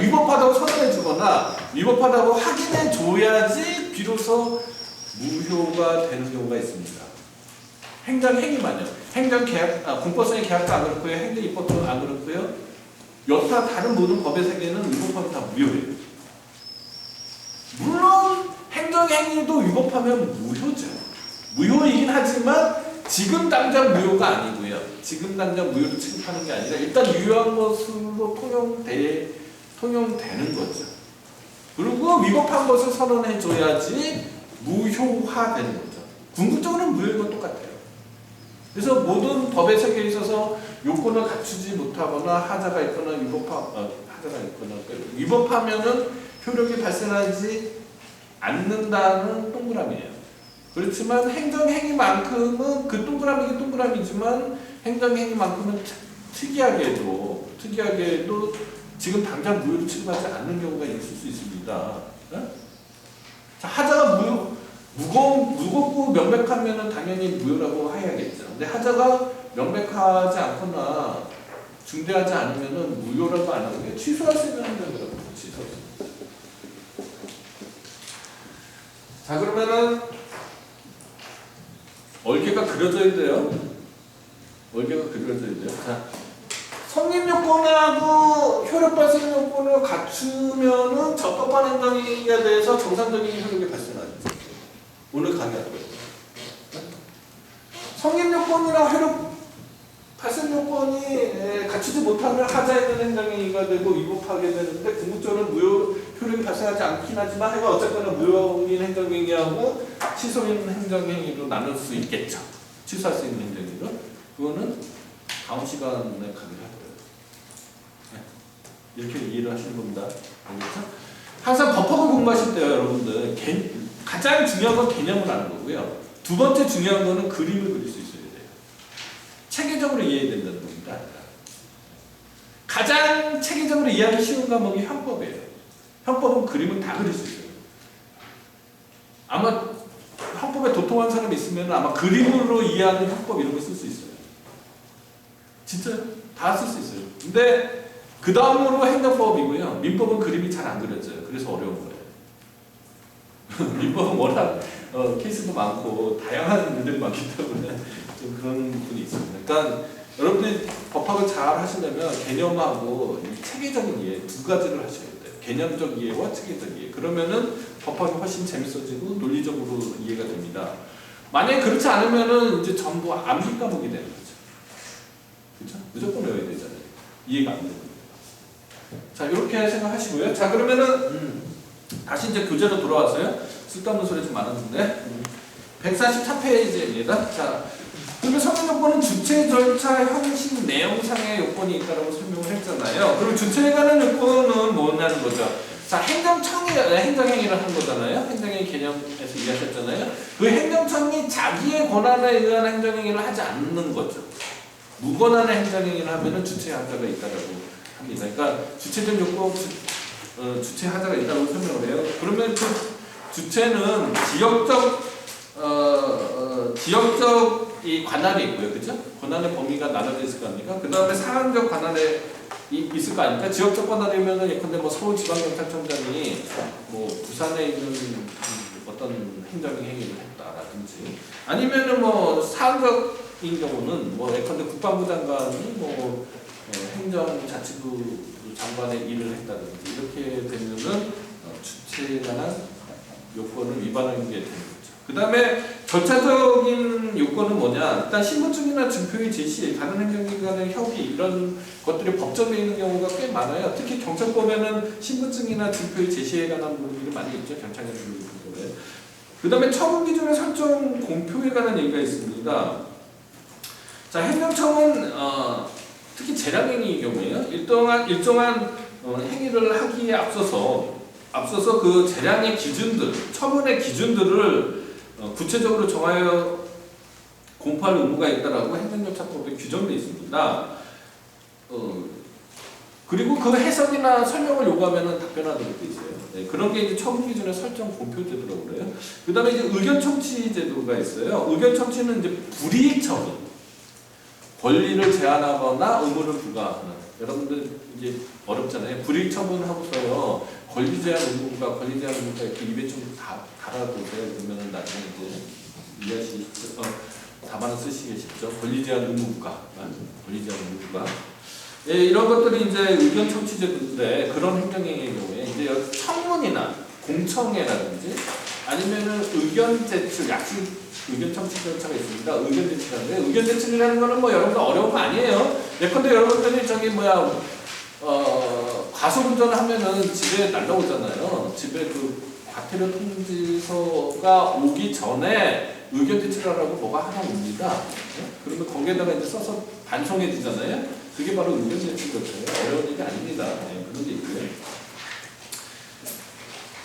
위법하다고 선언해주거나 위법하다고 확인해줘야지 비로소 무효가 되는 경우가 있습니다. 행정행위만요. 공법성의 계약도 안 그렇고요. 행정입법도 안 그렇고요. 여타 다른 모든 법의 세계는 위법하면 다 무효예요. 물론 행정행위도 위법하면 무효죠. 무효이긴 하지만 지금 당장 무효가 아니고요. 지금 당장 무효를 취급하는 게 아니라 일단 유효한 것으로 통용되는 거죠. 그리고 위법한 것을 선언해줘야지 무효화되는 거죠. 궁극적으로는 무효인 건 똑같아요. 그래서 모든 법의 세계에 있어서 요건을 갖추지 못하거나 하자가 있거나 위법하면은 효력이 발생하지 않는다는 동그라미예요. 그렇지만 행정행위만큼은 그 동그라미긴 동그라미지만 행정행위만큼은 특이하게도 지금 당장 무효로 취급하지 않는 경우가 있을 수 있습니다. 네? 자, 하자가 무겁고 명백하면 당연히 무효라고 해야겠죠. 근데 하자가 명백하지 않거나 중대하지 않으면 무효라고 안 하는 게 취소할 수 있는 행정이라고 취소. 자, 그러면은 얼개가 그려져야 돼요. 얼개가 그려져야 돼요. 자, 성립 요건하고 효력 발생 요건을 갖추면은 적법한 행정행위가 돼서 정상적인 효력이 발생하죠. 오늘 강의할 거예요. 성립 요건이나 효력 발생 요건이 갖추지 못하면 하자에 있는 행정행위가 되고 위법하게 되는데 궁극적으로 무효 효력이 발생하지 않긴 하지만 해가 어쨌거나 무효인 행정행위하고 취소인 행정행위로 나눌 수 있겠죠. 취소할 수 있는 행정행위로. 그거는 다음 시간에 강의를 할 거예요. 네. 이렇게 이해를 하시는 겁니다. 알겠죠? 항상 법학을 공부하실 때요, 여러분들 가장 중요한 건 개념을 아는 거고요. 두 번째 중요한 거는 그림을 그릴 수 있어야 돼요. 체계적으로 이해해야 된다는 겁니다. 가장 체계적으로 이해하기 쉬운 과목이 형법이에요. 형법은 그림을 다 그릴 수 있어요. 아마 형법에 도통한 사람이 있으면 아마 그림으로 이해하는 형법 이런 거 쓸 수 있어요. 진짜요? 다 쓸 수 있어요. 근데 그 다음으로 행정법이고요. 민법은 그림이 잘 안 그려져요. 그래서 어려운 거예요. 민법은 워낙 케이스도 많고 다양한 일들이 많기 때문에 좀 그런 부분이 있습니다. 그러니까 여러분들이 법학을 잘 하시려면 개념하고 체계적인 이해 두 가지를 하셔야 돼요. 개념적 이해와 체계적 이해. 그러면은 법학이 훨씬 재밌어지고 논리적으로 이해가 됩니다. 만약에 그렇지 않으면은 이제 전부 암기 과목이 되는 거죠. 그렇죠? 무조건 외워야 되잖아요. 이해가 안 되는 거예요. 자, 이렇게 생각하시고요. 자, 그러면은 다시 이제 교재로 돌아와서요. 쓸데없는 소리 좀 많았는데 143페이지입니다. 자, 그러면 성립 요건은 주체, 절차, 형식, 내용상의 요건이 있다고 설명을 했잖아요. 그럼 주체에 관한 요건은 뭐냐는 거죠. 자, 행정행위를 하는 거잖아요. 행정행위 개념에서 이해하셨잖아요. 그 행정청이 자기의 권한에 의한 행정행위를 하지 않는 거죠. 무권한의 행정행위를 하면은 주체 하자가 있다고 합니다. 그러니까 주체적 요건, 주체 하자가 있다고 설명을 해요. 그러면 그 주체는 지역적 이 관할이 있고요, 그죠? 권한의 범위가 나눠져 있을 거 아닙니까? 그 다음에 사항적 관할에 있을 거 아닙니까? 지역적 관할이면은 예컨대 뭐 서울지방경찰청장이 뭐 부산에 있는 어떤 행정행위를 했다라든지, 아니면은 뭐 사항적인 경우는 뭐 예컨대 국방부 장관이 뭐 행정자치부 장관의 일을 했다든지 이렇게 되면은 주체에 관한 요건을 위반하는 게 되는 거죠. 그 다음에 절차적인 요건은 뭐냐? 일단 신분증이나 증표의 제시, 다른 행정기관의 협의 이런 것들이 법정에 있는 경우가 꽤 많아요. 특히 경찰법에는 신분증이나 증표의 제시에 관한 부분들이 많이 있죠. 경찰관 부분에. 그 다음에 처분 기준의 설정 공표에 관한 얘기가 있습니다. 자, 행정청은 특히 재량행위의 경우에요. 일정한 행위를 하기에 앞서서 그 재량의 기준들, 처분의 기준들을 구체적으로 정하여 공포할 의무가 있다라고 행정절차법에 규정되어 있습니다. 그리고 그 해석이나 설명을 요구하면 답변하는 것도 있어요. 네, 그런 게 이제 처분 기준의 설정 공표제도라고 그래요. 그 다음에 이제 의견 청취 제도가 있어요. 의견 청취는 이제 불이익 처분, 권리를 제한하거나 의무를 부과하는. 여러분들 이제 어렵잖아요. 불이익 처분하고서요. 권리 제한 의무가 이렇게 입에 좀 달아보세요. 그러면은 나중에 이제 이해하시겠죠. 답안을 쓰시겠죠. 권리 제한 의무가, 권리 제한 의무가. 예, 이런 것들이 이제 의견 청취 제도인데 그런 행정행위의 경우에 이제 청문이나 공청회라든지 아니면은 의견 제출, 약식 의견 청취 절차가 있습니다. 의견 제출하는데 의견 제출이라는 거는 뭐 여러분들 어려운 거 아니에요. 예컨대 여러분들이 과속운전 하면은 집에 날라오잖아요. 집에 그 과태료 통지서가 오기 전에 의견 제출하라고 뭐가 하나 옵니다. 네? 그러면 거기에다가 이제 써서 반송해 주잖아요. 그게 바로 의견 제출 절차예요. 어려운 일이 아닙니다. 네, 그런 게 있고요.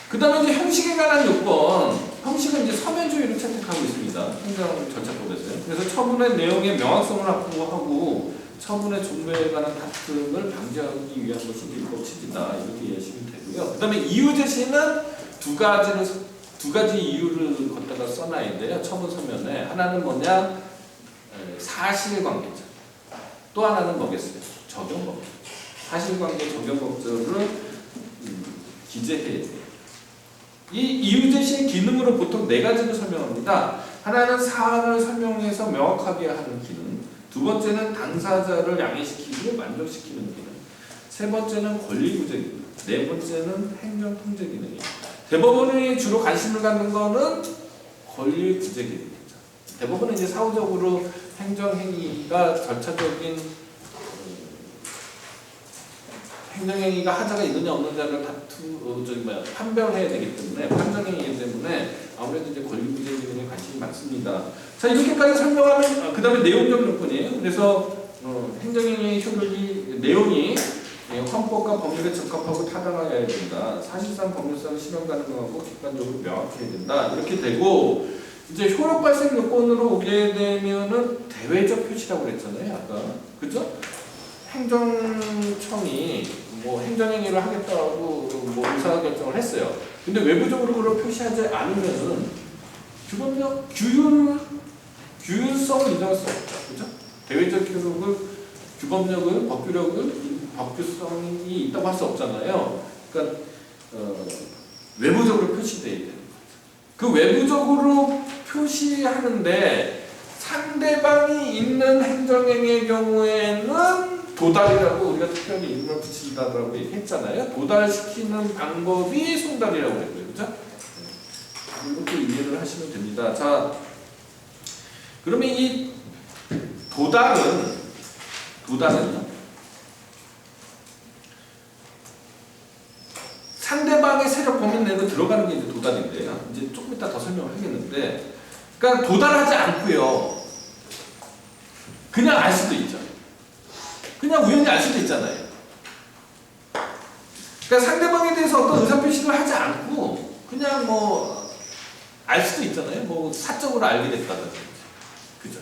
그 다음에 이제 형식에 관한 요건, 형식은 이제 서면주의를 채택하고 있습니다. 행정절차법에서요. 그래서 처분의 내용의 명확성을 확보하고 처분의 종류에 관한 다툼을 방지하기 위한 것이 입법 취지다. 이렇게 이해하시면 되고요. 그 다음에 이유 제시는 두 가지 이유를 걷다가 써놔야 돼요. 처분 서면에. 하나는 뭐냐? 사실관계죠. 또 하나는 뭐겠어요? 적용법. 사실관계 적용법조를 기재해야 돼요. 이 이유 제시의 기능으로 보통 네 가지를 설명합니다. 하나는 사안을 설명해서 명확하게 하는 기능, 두 번째는 당사자를 양해시키고 만족시키는 기능, 세 번째는 권리구제 기능, 네 번째는 행정통제 기능이에요. 대법원이 주로 관심을 갖는 거는 권리구제 기능이죠. 대법원은 이제 사후적으로 행정행위가 절차적인 행정행위가 하자가 있느냐 없느냐를 판별해야 되기 때문에 판정행위이기 때문에 아무래도 이제 권리구제 기능에 관심이 많습니다. 자, 이렇게까지 설명하면 그 다음에 내용적 요건이에요. 그래서 행정행위의 효력이 내용이 헌법과 법률에 적합하고 타당하여야 된다. 사실상 법률상 실현 가능하고 객관적으로 명확해야 된다. 이렇게 되고 이제 효력 발생 요건으로 오게 되면은 대외적 표시라고 그랬잖아요. 아까 그죠? 행정청이 뭐 행정행위를 하겠다고 뭐 의사결정을 했어요. 근데 외부적으로 그걸 표시하지 않으면은 규범적 규율성을 인정할 수 없죠. 그죠? 대외적 효력을 규범력을 법규성이 있다고 할 수 없잖아요. 그러니까 외부적으로 표시돼야 되는 거죠. 그 외부적으로 표시하는데 상대방이 있는 행정행위의 경우에는 도달이라고 우리가 특별히 이름을 붙인다고 얘기했잖아요. 도달시키는 방법이 송달이라고 했고요. 그죠? 이렇게 이해를 하시면 됩니다. 자, 그러면 이 도달은요, 상대방의 세력 범위 내로 들어가는 게 이제 도달인데요. 이제 조금 이따 더 설명을 하겠는데, 그러니까 도달하지 않고요. 그냥 알 수도 있죠. 그냥 우연히 알 수도 있잖아요. 그러니까 상대방에 대해서 어떤 의사표시를 하지 않고 그냥 뭐 알 수도 있잖아요. 뭐 사적으로 알게 됐다든지. 그죠?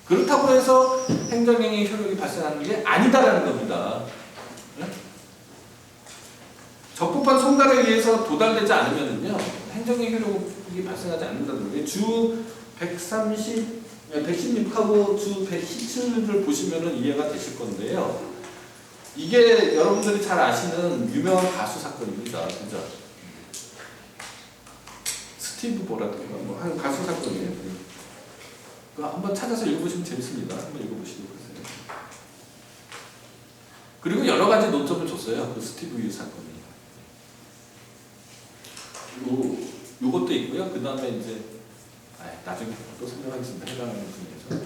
그렇다고 해서 행정행위 효력이 발생하는 게 아니다라는 겁니다. 네? 적법한 송달에 의해서 도달되지 않으면요 행정행위 효력이 발생하지 않는다는 거예요. 주 116하고 주 117을 보시면은 이해가 되실 건데요. 이게 여러분들이 잘 아시는 유명한 가수 사건입니다. 그죠? 스티브 보라든가 뭐 한 가수 사건이에요. 그거 한번 찾아서 읽어보시면 재밌습니다. 한번 읽어보시도록 하세요. 그리고 여러 가지 논점을 줬어요. 그 스티브 유 사건이. 그리고 요것도 있고요. 그 다음에 이제 나중에 또 설명하겠습니다. 해당하는 분에서.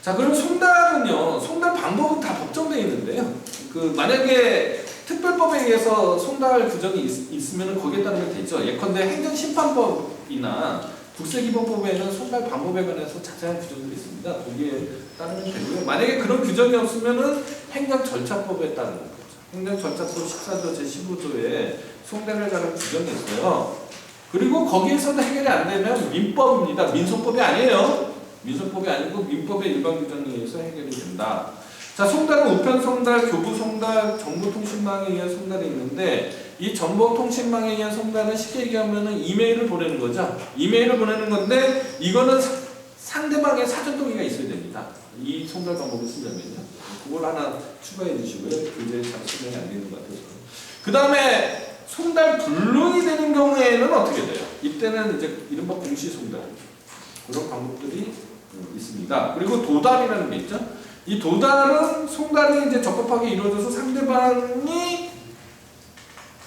자, 그럼 송달은요, 송달 방법은 다 법정되어 있는데요. 그 만약에 특별법에 의해서 송달 규정이 있으면 거기에 따르면 되죠. 예컨대 행정심판법이나 국세기본법에는 송달 방법에 관해서 자세한 규정들이 있습니다. 거기에 따르면 되고요. 만약에 그런 규정이 없으면은 행정절차법에 따르는 거죠. 행정절차법 14조 제15조에 송달에 관한 규정이 있어요. 그리고 거기에서도 해결이 안 되면 민법입니다. 민소법이 아니에요. 민소법이 아니고 민법의 일반 규정에 의해서 해결이 된다. 자, 송달은 우편송달, 교부송달, 정보통신망에 의한 송달이 있는데 이 정보통신망에 의한 송달은 쉽게 얘기하면 이메일을 보내는 거죠. 이메일을 보내는 건데 이거는 상대방의 사전 동의가 있어야 됩니다. 이 송달 방법을 쓰려면요. 그걸 하나 추가해 주시고요. 그게 잘 설명이 안 되는 것 같아서. 그 다음에 송달 불능이 되는 경우에는 어떻게 돼요? 이때는 이제 이른바 공시송달. 그런 방법들이 있습니다. 그리고 도달이라는 게 있죠. 이 도달은 송달이 이제 적법하게 이루어져서 상대방이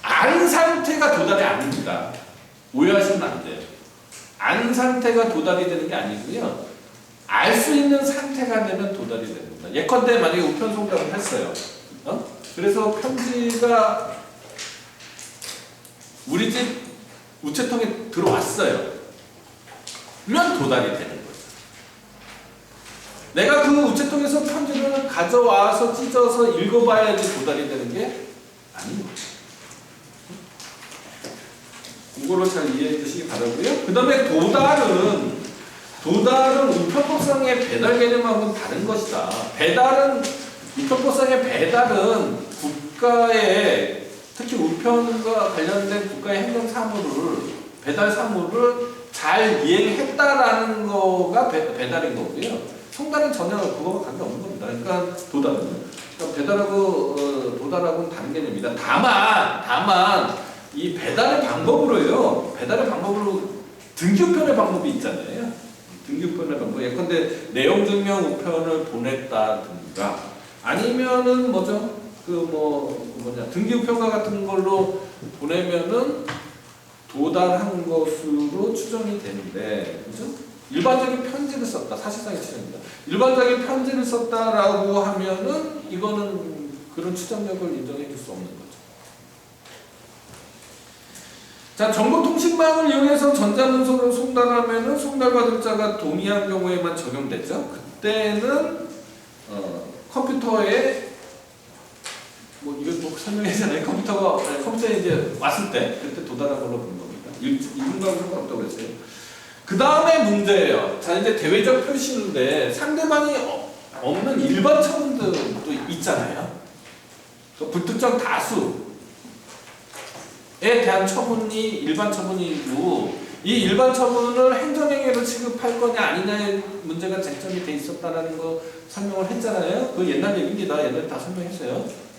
안 상태가 도달이 아닙니다. 오해하시면 안 돼요. 안 상태가 도달이 되는 게 아니고요. 알 수 있는 상태가 되면 도달이 됩니다. 예컨대 만약에 우편 송달을 했어요. 그래서 편지가 우리 집 우체통에 들어왔어요. 그러면 도달이 되는 거예요. 내가 그 우체통에서 편지를 가져와서 찢어서 읽어봐야지 도달이 되는 게 아닌 거죠. 이거를 잘 이해해 주시기 바라고요. 그 다음에 도달은 우편법상의 배달 개념하고는 다른 것이다. 우편법상의 배달은 국가의, 특히 우편과 관련된 국가의 행정 사무를, 배달 사무를 잘 이행했다라는 거가 배달인 거고요. 송달은 전혀 그거와 관계없는 겁니다. 그러니까 도달하고는 다른 개념입니다. 다만 이 배달의 방법으로 등기우편의 방법이 있잖아요. 등기우편의 방법. 예컨대 내용증명 우편을 보냈다든가 아니면은 등기우편과 같은 걸로 보내면은 도달한 것으로 추정이 되는데, 그죠? 일반적인 편지를 썼다. 사실상의 추정입니다. 일반적인 편지를 썼다라고 하면은 이거는 그런 추정력을 인정해 줄 수 없는 거죠. 자, 정보통신망을 이용해서 전자문서를 송달하면은 송달받을 자가 동의한 경우에만 적용됐죠. 그때는 컴퓨터에 이건 설명했잖아요. 컴퓨터에 이제 왔을 때 그때 도달한 걸로 보는 겁니다. 이분과는 상관없다고 그랬어요. 그 다음에 문제예요. 자, 이제 대외적 표시인데 상대방이 없는 일반 처분들도 있잖아요. 불특정 다수에 대한 처분이 일반 처분이고, 이 일반 처분을 행정행위로 취급할 거냐 아니냐의 문제가 쟁점이 돼 있었다라는 거 설명을 했잖아요. 그 옛날 얘기입니다. 옛날에 다 설명했어요.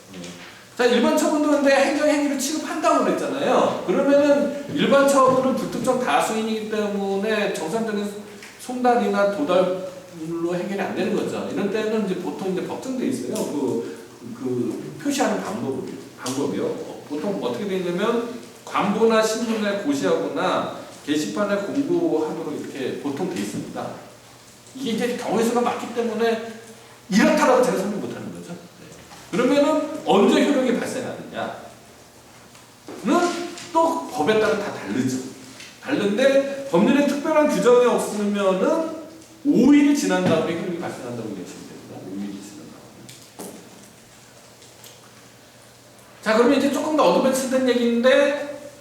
자, 일반 처분도 근데 행정행위로 취급한다고 그랬잖아요. 그러면은 일반 처분은 불특정 다수인이기 때문에 정상적인 송달이나 도달로 해결이 안 되는 거죠. 이런 때는 이제 보통 이제 법정돼 있어요. 그 표시하는 방법이요. 보통 어떻게 되냐면 광고나 신문에 고시하거나 게시판에 공고하도록 이렇게 보통 돼 있습니다. 이게 이제 경우의 수가 많기 때문에 이렇다라고 제가 설명 못하는 거죠. 그러면은 언제 효력이 발생하느냐는 또 법에 따라 다 다르죠. 다른데 법률에 특별한 규정이 없으면은 5일이 지난 다음에 효력이 발생한다고 얘기하시면 됩니다. 5일이 지난 다음에. 자, 그러면 이제 조금 더 어드밴스된 얘기인데,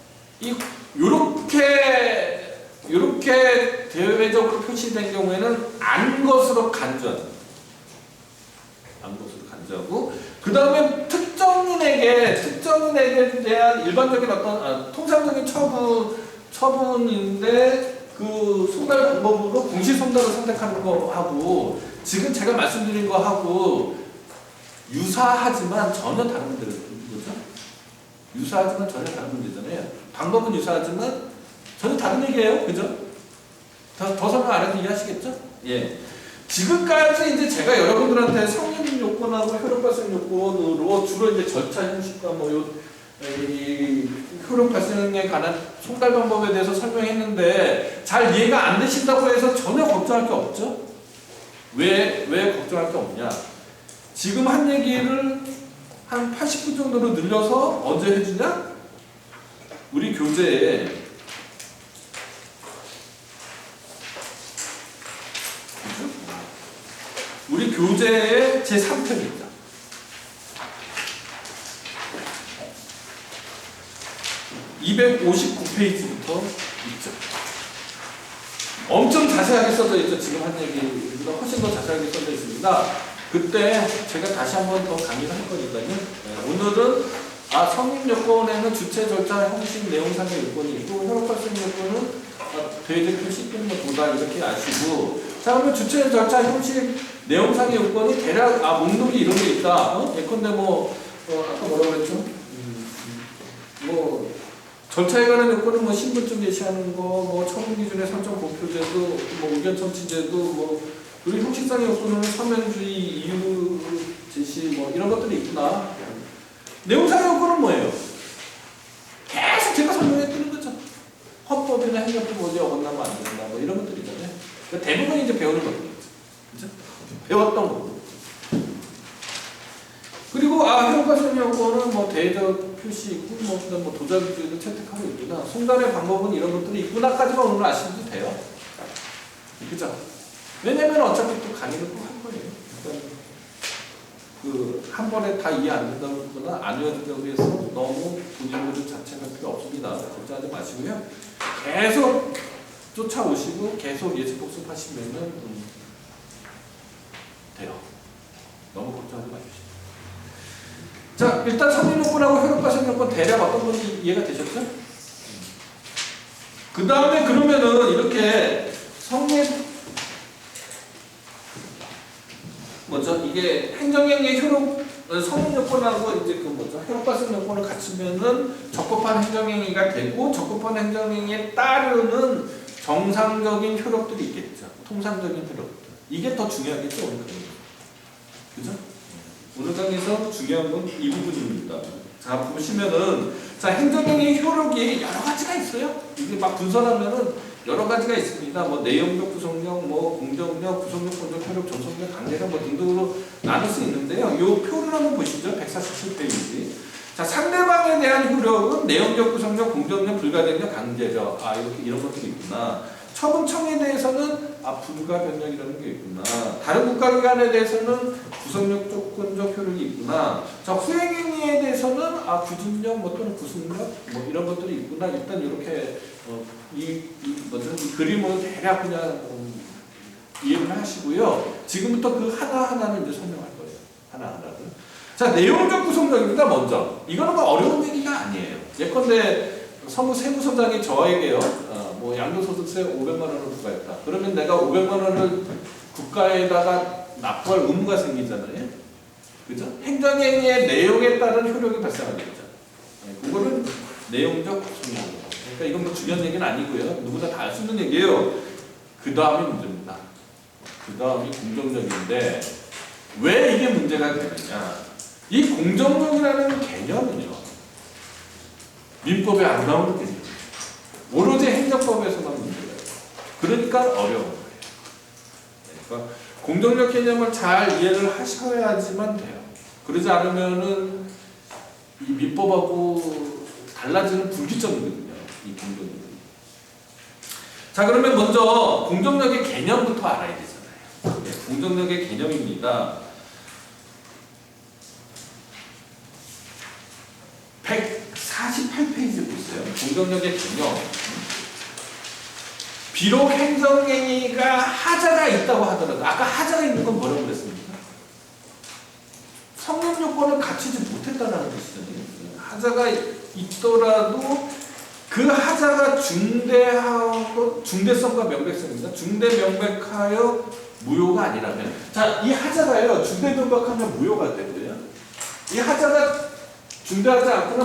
요렇게 대외적으로 표시된 경우에는 안 것으로 간주하고, 그 다음에 특정인에게 대한 일반적인 통상적인 처분인데 그 송달 방법으로 공시 송달을 선택하는 거하고 지금 제가 말씀드린 거하고 유사하지만 전혀 다른 문제죠. 유사하지만 전혀 다른 문제잖아요. 방법은 유사하지만 전혀 다른 얘기예요. 그죠? 더 설명 안 해도 이해하시겠죠? 예. 지금까지 이제 제가 여러분들한테 성립 요건하고 효력 발생 요건으로 주로 이제 절차 형식과 이 효력 발생에 관한 송달 방법에 대해서 설명했는데 잘 이해가 안 되신다고 해서 전혀 걱정할 게 없죠? 왜 걱정할 게 없냐? 지금 한 얘기를 한 80분 정도로 늘려서 언제 해주냐? 우리 교재에 제3편입니다. (259페이지부터) 있죠. 엄청 자세하게 써져 있죠. 지금 한 얘기보다 훨씬 더 자세하게 써져 있습니다. 그때 제가 다시 한번 더 강의를 할 거니까요. 오늘은 성립 요건에는 주체 절차 형식 내용상의 요건이 있고 효력 발생 요건은 대외적 표시 또는 도달 이렇게 아시고, 자, 그러면 주체 절차 형식 내용상의 요건이 대략 목록이 이런 게 있다. 예컨대 아까 뭐라고 그랬죠? 절차에 관한 요건은 신분증 제시하는 거, 처분 기준의 설정 공표제도, 의견 청취제도, 그리고 형식상의 요건은 서면주의, 이유 제시, 이런 것들이 있구나. 내용상의 요건은 뭐예요? 계속 제가 설명해드리는 거죠. 헌법이나 행정법 어디 어긋나면 안 된다, 이런 것들이잖아요. 그러니까 대부분 이제 배우는 거거든요. 그죠? 배웠던 거고. 그리고 효력 발생 요건은 대외적 표시 있고, 그다음 도자기도 채택하고 있구나. 송달의 방법은 이런 것들이 있구나까지만 오늘 아시면 돼요. 그죠? 왜냐면 어차피 또 강의를 꼭 할 거예요. 한 번에 다 이해 안 된다거나 안 외워진다고 해서 너무 본인들 자책할 필요 없습니다. 걱정하지 마시고요. 계속 쫓아오시고 계속 예습 복습하시면은 돼요. 너무 걱정하지 마십시오. 자, 일단 성립요건하고 효력과 성립요건 대략 어떤 건지 이해가 되셨죠? 그 다음에 그러면은 이렇게 이게 행정행위의 성립요건하고 이제 효력과 성립요건을 갖추면은 적법한 행정행위가 되고 적법한 행정행위에 따르는 정상적인 효력들이 있겠죠. 통상적인 효력들. 이게 더 중요하겠죠, 오늘 강의. 그죠? 오늘 강의에서 중요한 건 이 부분입니다. 자, 보시면은, 자, 행정행위 효력이 여러 가지가 있어요. 이게 막 분석하면은 여러 가지가 있습니다. 뭐, 내용력, 구성력, 뭐, 공정력, 구성력, 공정, 효력, 전속력, 강제력, 뭐, 등등으로 나눌 수 있는데요. 요 표를 한번 보시죠. 147페이지. 자, 상대방에 대한 효력은 내용력, 구성력, 공정력, 불가변력, 강제력. 아, 이렇게 이런 것들이 있구나. 처분청에 대해서는 불가변력이라는 게 있구나. 다른 국가기관에 대해서는 구성력, 조건적 효력이 있구나. 자, 후행행위에 대해서는 규준력 또는 구속력 이런 것들이 있구나. 일단 이렇게 이 그림을 대략 그냥 이해를 하시고요. 지금부터 그 하나하나를 이제 설명할 거예요. 하나하나를. 자, 내용적 구성력입니다. 먼저. 이거는 뭐 어려운 얘기가 아니에요. 예컨대 세무서장이 저에게요. 양도소득세 500만 원을 부과했다. 그러면 내가 500만 원을 국가에다가 납부할 의무가 생기잖아요. 그죠? 행정행위의 내용에 따른 효력이 발생하겠죠. 그거는 내용적 구성력. 그러니까 이건 뭐 중요한 얘기는 아니고요. 누구나 다 알 수 있는 얘기예요. 그 다음이 문제입니다. 그 다음이 공정력인데 왜 이게 문제가 되느냐? 이 공정력이라는 개념은요. 민법에 안 나오는 개념이에요. 오로지 행정법에서만 문제가 있어요. 그러니까 어려운 거예요. 그러니까 공정력 개념을 잘 이해를 하셔야지만 돼요. 그러지 않으면은 이 민법하고 달라지는 분기점이거든요. 이 공정력이. 자, 그러면 먼저 공정력의 개념부터 알아야 되잖아요. 네, 공정력의 개념입니다. 148페이지 보세요. 공정력의 개념. 비록 행정행위가 하자가 있다고 하더라도 아까 하자가 있는 건 뭐라고 그랬습니까? 성립요건을 갖추지 못했다는 것이잖아요. 하자가 있더라도 그 하자가 중대성과 명백성입니다. 중대 명백하여 무효가 아니라면, 자, 이 하자가요 중대 명백하면 무효가 되고요. 이 하자가 중대하지 않거나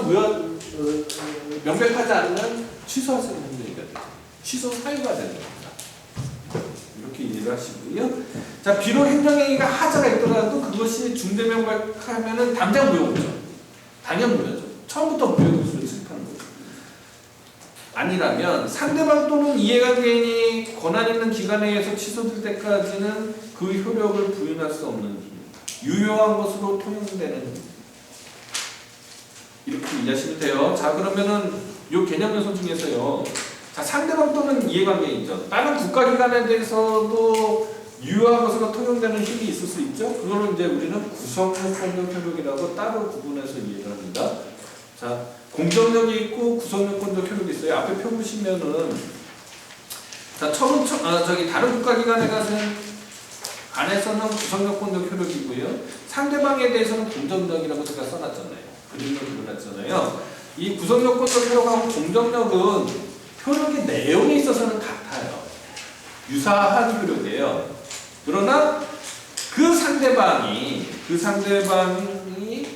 명백하지 않으면 취소할 수 있는 얘기가 돼요. 취소 사유가 되는 겁니다. 이렇게 이해를 하시고요. 자, 비록 행정행위가 하자가 있더라도 그것이 중대 명백하면은 당장 무효죠. 당연 무효죠. 처음부터 무효를 수립하는 거죠. 아니라면 상대방 또는 이해관계인이 권한 있는 기관에 의해서 취소될 때까지는 그 효력을 부인할 수 없는 힘입니다. 유효한 것으로 통용되는 힘입니다. 이렇게 이해하시면 돼요. 자, 그러면은 요 개념 요소 중에서요. 자, 상대방 또는 이해관계인이죠. 다른 국가기관에 대해서도 유효한 것으로 통용되는 힘이 있을 수 있죠. 그거를 이제 우리는 구성요건적 효력이라고 따로 구분해서 이해를 합니다. 자, 공정력이 있고 구성요건적 효력이 있어요. 앞에 표 보시면은 자, 다른 국가기관에 안에서는 구성요건적 효력이고요. 상대방에 대해서는 공정력이라고 제가 써놨잖아요. 그림을 그려놨잖아요. 이 구성요건적 효력하고 공정력은 효력의 내용에 있어서는 같아요. 유사한 효력이에요. 그러나 그 상대방이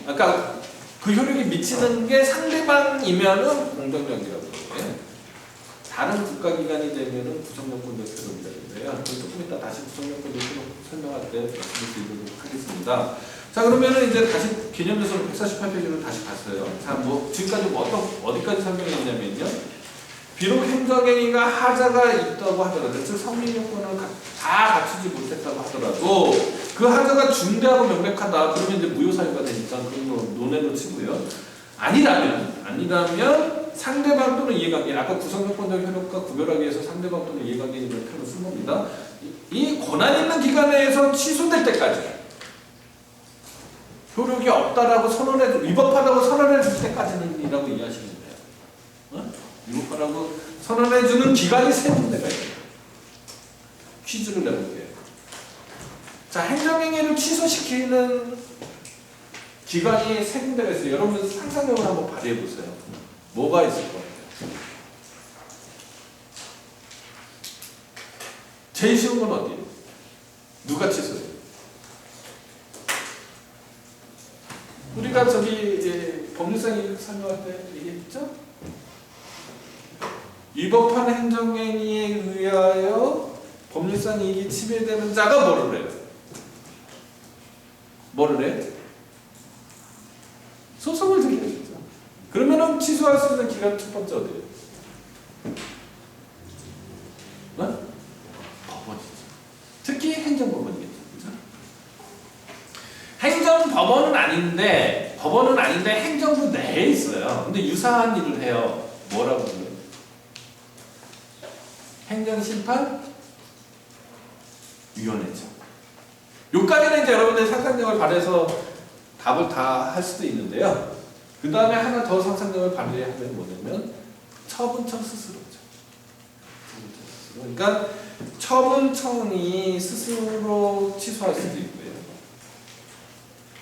아까 그 효력이 미치는 게 상대방이면은 공정력이라고 그래요. 다른 국가기관이 되면은 구성요건적 효력이라고 그래요. 조금 이따 다시 구성요건적 효력 설명할 때 말씀드리도록 하겠습니다. 자, 그러면은 이제 다시 개념 요소를 148페이지로 다시 봤어요. 자, 지금까지 어디까지 설명했냐면요. 비록 행정행위가 하자가 있다고 하더라도, 즉 성립요건을 다 갖추지 못했다고 하더라도 그 하자가 중대하고 명백하다. 그러면 이제 무효사유가 되니까 그런 거 논외로 치고요. 아니라면 상대방 또는 이해관계인, 아까 구성요건적 효력과 구별하기 위해서 상대방 또는 이해관계인을 표로 쓴 겁니다. 이 권한 있는 기관에서 취소될 때까지 효력이 없다라고 위법하다고 선언해 줄 때까지는이라고 이해하시면 돼요. 어? 위법하다고 선언해 주는 기간이 세 군데가 있어요. 퀴즈를 내볼게요. 자, 행정행위를 취소시키는 기관이 세 군데가 있어요. 여러분 상상력을 한번 발휘해 보세요. 뭐가 있을 것 같아요? 제일 쉬운 건 어디예요? 누가 취소해요? 우리가 저기 법률상 이익 설명할 때 얘기했죠? 위법한 행정행위에 의하여 법률상 이익이 침해되는 자가 뭐를 해요? 뭐를 해? 소송을 제기하셨죠. 그러면은 취소할 수 있는 기간 첫 번째 어디예요? 어? 법원이죠. 특히 행정법원이겠죠. 그죠? 행정법원은 아닌데 행정부 내에 있어요. 근데 유사한 일을 해요. 뭐라고 불러요? 행정심판위원회죠. 요까지는 이제 여러분들 상상력을 발휘해서 답을 다 할 수도 있는데요. 그 다음에 하나 더 상상력을 발휘하면 뭐냐면 처분청 스스로죠. 그러니까 처분청이 스스로 취소할 수도 있고요.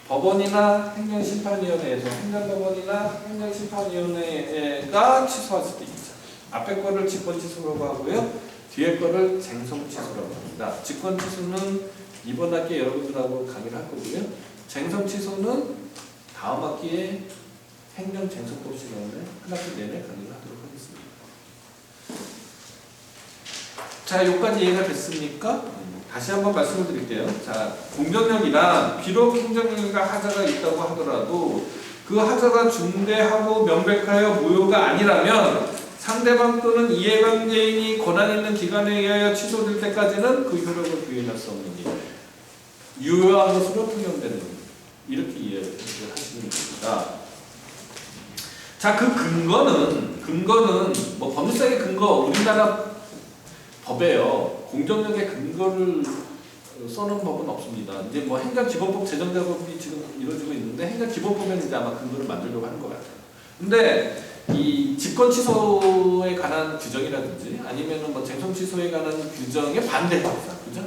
법원이나 행정심판위원회에서 행정법원이나 행정심판위원회가 취소할 수도 있죠. 앞에 거를 직권취소라고 하고요. 뒤에 거를 쟁송취소라고 합니다. 직권취소는 이번 학기에 여러분들하고 강의를 할 거고요. 쟁송취소는 다음 학기에 행정쟁송법 시간에 한 학기 내내 강의를 하도록 하겠습니다. 자, 여기까지 이해가 됐습니까? 다시 한번 말씀을 드릴게요. 자, 공정력이란 비록 행정행위가 하자가 있다고 하더라도 그 하자가 중대하고 명백하여 무효가 아니라면 상대방 또는 이해관계인이 권한 있는 기관에 의하여 취소될 때까지는 그 효력을 부인할 수 없는 일. 유효한 것으로 통용되는 일. 이렇게 이해를 하시면 됩니다. 자, 그 근거는 뭐 법률상의 근거, 우리나라 법에요. 공정력의 근거를 써놓은 법은 없습니다. 이제 뭐 행정기본법 제정작업이 지금 이루어지고 있는데 행정기본법에는 이제 아마 근거를 만들려고 하는 것 같아요. 근데 이 직권 취소에 관한 규정이라든지 아니면은 뭐 쟁송 취소에 관한 규정에 반대합니다. 그죠?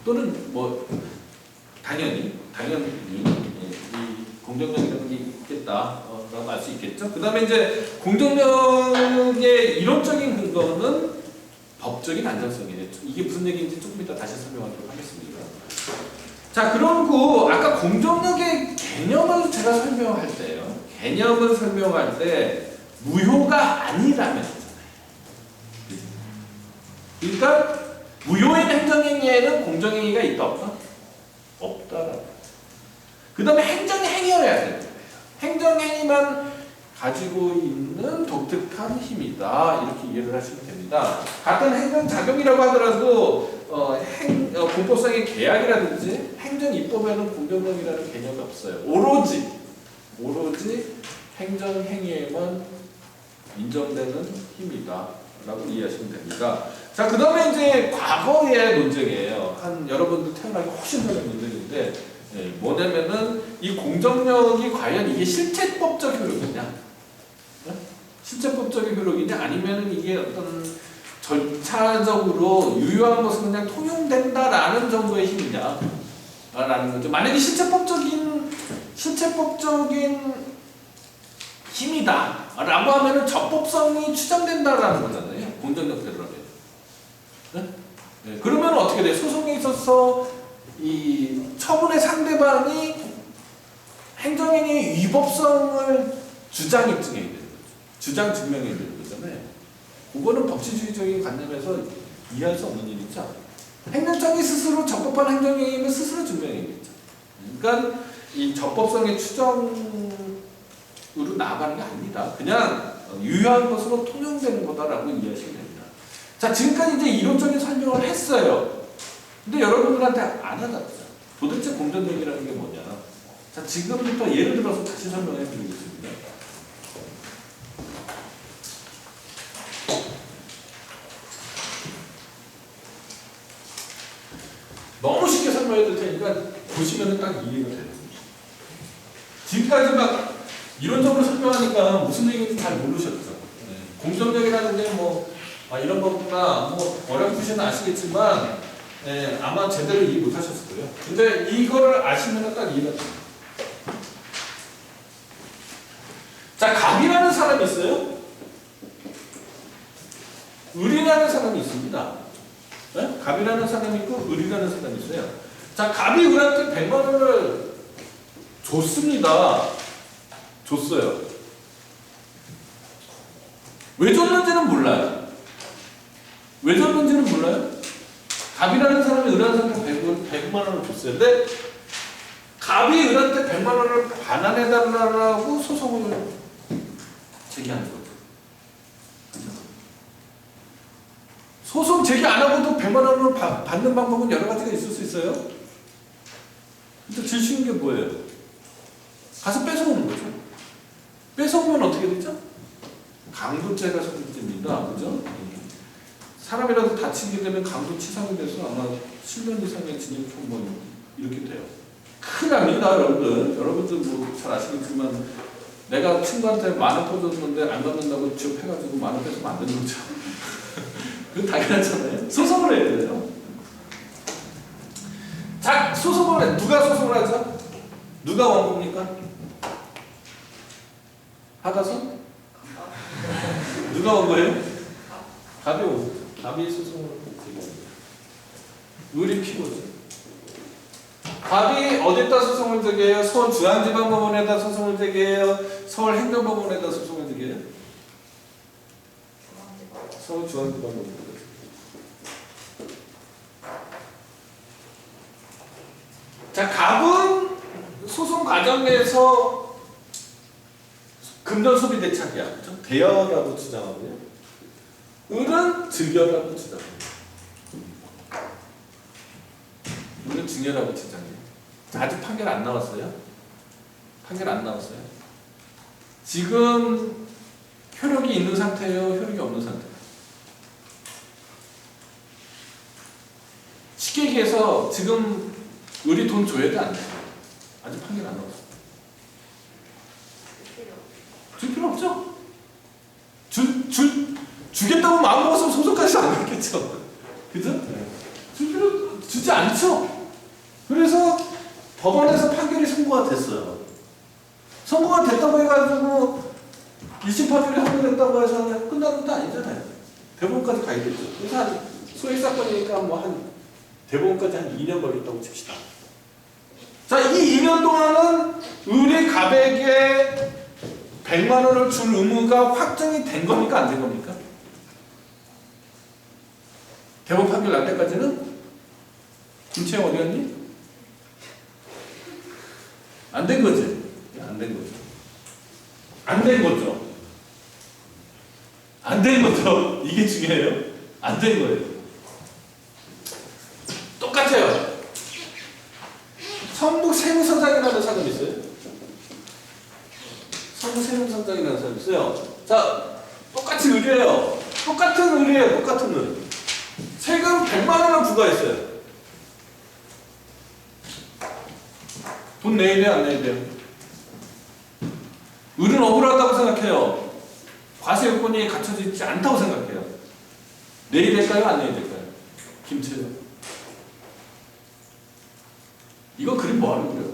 또는 뭐 당연히 이 공정력이라는 게 있겠다라고 알 수 있겠죠. 그다음에 이제 공정력의 이론적인 근거는 법적인 안정성이에요. 이게 무슨 얘기인지 조금 이따 다시 설명하도록 하겠습니다. 자, 그리고 아까 공정력의 개념을 제가 설명할 때요. 개념을 설명할 때 무효가 아니라면 그러니까 무효인 행정행위에는 공정행위가 있다 없다? 없다라고. 그 다음에 행정행위여야 돼요. 행정행위만 가지고 있는 독특한 힘이다. 이렇게 이해를 하시면 됩니다. 같은 행정작용이라고 하더라도 공법상의 계약이라든지 행정입법에는 공정력이라는 개념이 없어요. 오로지 행정행위에만 인정되는 힘이다. 라고 이해하시면 됩니다. 자, 그 다음에 이제 과거의 논쟁이에요. 여러분들 태어나기 훨씬 전의 논쟁인데, 뭐냐면은 이 공정력이 과연 이게 실체법적 효력이냐? 실체법적 효력이냐? 아니면은 이게 어떤 절차적으로 유효한 것은 그냥 통용된다라는 정도의 힘이냐? 라는 거죠. 만약에 실체법적인 힘이다 라고 하면은 적법성이 추정된다라는 거잖아요. 공정력대로라면. 네? 그러면 어떻게 돼요? 소송에 있어서 이 처분의 상대방이 행정행위의 위법성을 주장 입증해야 되는 거죠. 주장 증명해야 되는 거잖아요. 그거는 법치주의적인 관점에서 이해할 수 없는 일이죠. 행정청이 스스로 적법한 행정행위를 스스로 증명해야겠죠. 그러니까 이 적법성의 추정으로 나아가는 게 아닙니다. 그냥 유효한 것으로 통용되는 거다라고 이해하시면 됩니다. 자, 지금까지 이제 이론적인 설명을 했어요. 근데 여러분들한테 안 하잖아요. 도대체 공정력이라는 게 뭐냐? 자, 지금부터 예를 들어서 다시 설명해 드리겠습니다. 너무 쉽게 설명해 드릴 테니까 보시면 딱 이해가 돼요. 지금까지 막 이론적으로 설명하니까 무슨 얘기인지 잘 모르셨죠. 네. 공정력이라는 게 뭐 이런 거구나 뭐 어렴풋이는 아시겠지만 아마 제대로 이해 못하셨을 거예요. 근데 이거를 아시면 딱 이해가 돼요. 자, 갑이라는 사람이 있어요. 을이라는 사람이 있습니다. 네? 갑이라는 사람이 있고 을이라는 사람이 있어요. 자, 갑이 을한테 100만 원을 줬습니다. 줬어요. 왜 줬는지는 몰라요. 왜 줬는지는 몰라요. 갑이라는 사람이 을한테 100만 원을 줬어요. 근데 갑이 을한테 100만 원을 반환해달라고 소송을 제기하는 거죠. 소송 제기 안 하고도 100만 원을 받는 방법은 여러 가지가 있을 수 있어요. 근데 제일 쉬운 게 뭐예요? 가서 뺏어오는 거죠. 뺏어오면 어떻게 되죠? 강도죄가 성립됩니다. 그죠? 사람이라도 다치게 되면 강도치상이 돼서 아마 7년 이상의 징역 총무 이렇게 돼요. 큰일 납니다, 여러분들. 여러분들 뭐 잘 아시겠지만 내가 친구한테 10,000원 퍼줬는데 안 갚는다고 취업해가지고 10,000원 뺏으면 안 되는 거죠. 그건 당연하잖아요. 소송을 해야 돼요. 자, 소송을 해. 누가 소송을 하죠? 누가 원고입니까? 하다선? 누가 원고예요? 갑이 원고. 갑이 소송을 제기합니다. 을이 피고죠. 갑이 어디다 소송을 제기해요? 서울중앙지방법원에다 소송을 제기해요? 서울행정법원에다 소송을 제기해요? 서울중앙지방법원. 자, 갑은 소송 과정 내에서 금전 소비 대차계약, 대여라고 주장하고요. 을은 증여라고 주장합니다. 을은 증여라고 주장해요. 아직 판결 안 나왔어요. 판결 안 나왔어요. 지금 효력이 있는 상태예요? 효력이 없는 상태예요? 쉽게 얘기해서 지금 을이 돈 줘야 돼, 안 돼? 아직 판결 안 나왔어. 줄 필요 없죠? 주겠다고 마음 먹어서 소송까지 안 했겠죠? 그죠? 주지 않죠? 그래서 법원에서 판결이 선고가 됐어요. 선고가 됐다고 해가지고 1심 판결이 확정됐다고 해서 끝나는 것도 아니잖아요. 대법원까지 가야겠죠. 그래서 한 소액 사건이니까 뭐 한 대법원까지 한 2년 걸렸다고 칩시다. 자, 이 2년 동안은 을이 갑에게 100만 원을 줄 의무가 확정이 된 겁니까? 안 된 겁니까? 대법원 판결 날 때까지는? 김채영 어디 갔니? 안 된 거지? 안 된 거죠. 안 된 거죠. 안 된 거죠. 이게 중요해요. 안 된 거예요. 똑같아요. 성북 세무서장이라는 사람이 있어요. 성북 세무서장이라는 사람이 있어요. 자, 똑같이 의뢰해요. 똑같은 의뢰예요. 똑같은 의뢰. 세금 100만 원을 부과했어요. 돈 내야 돼요? 안 내야 돼요? 을은 억울하다고 생각해요. 과세 요건이 갖춰져 있지 않다고 생각해요. 내야 될까요? 안 내야 될까요? 김채영. 이거 그림 뭐 하는 거예요?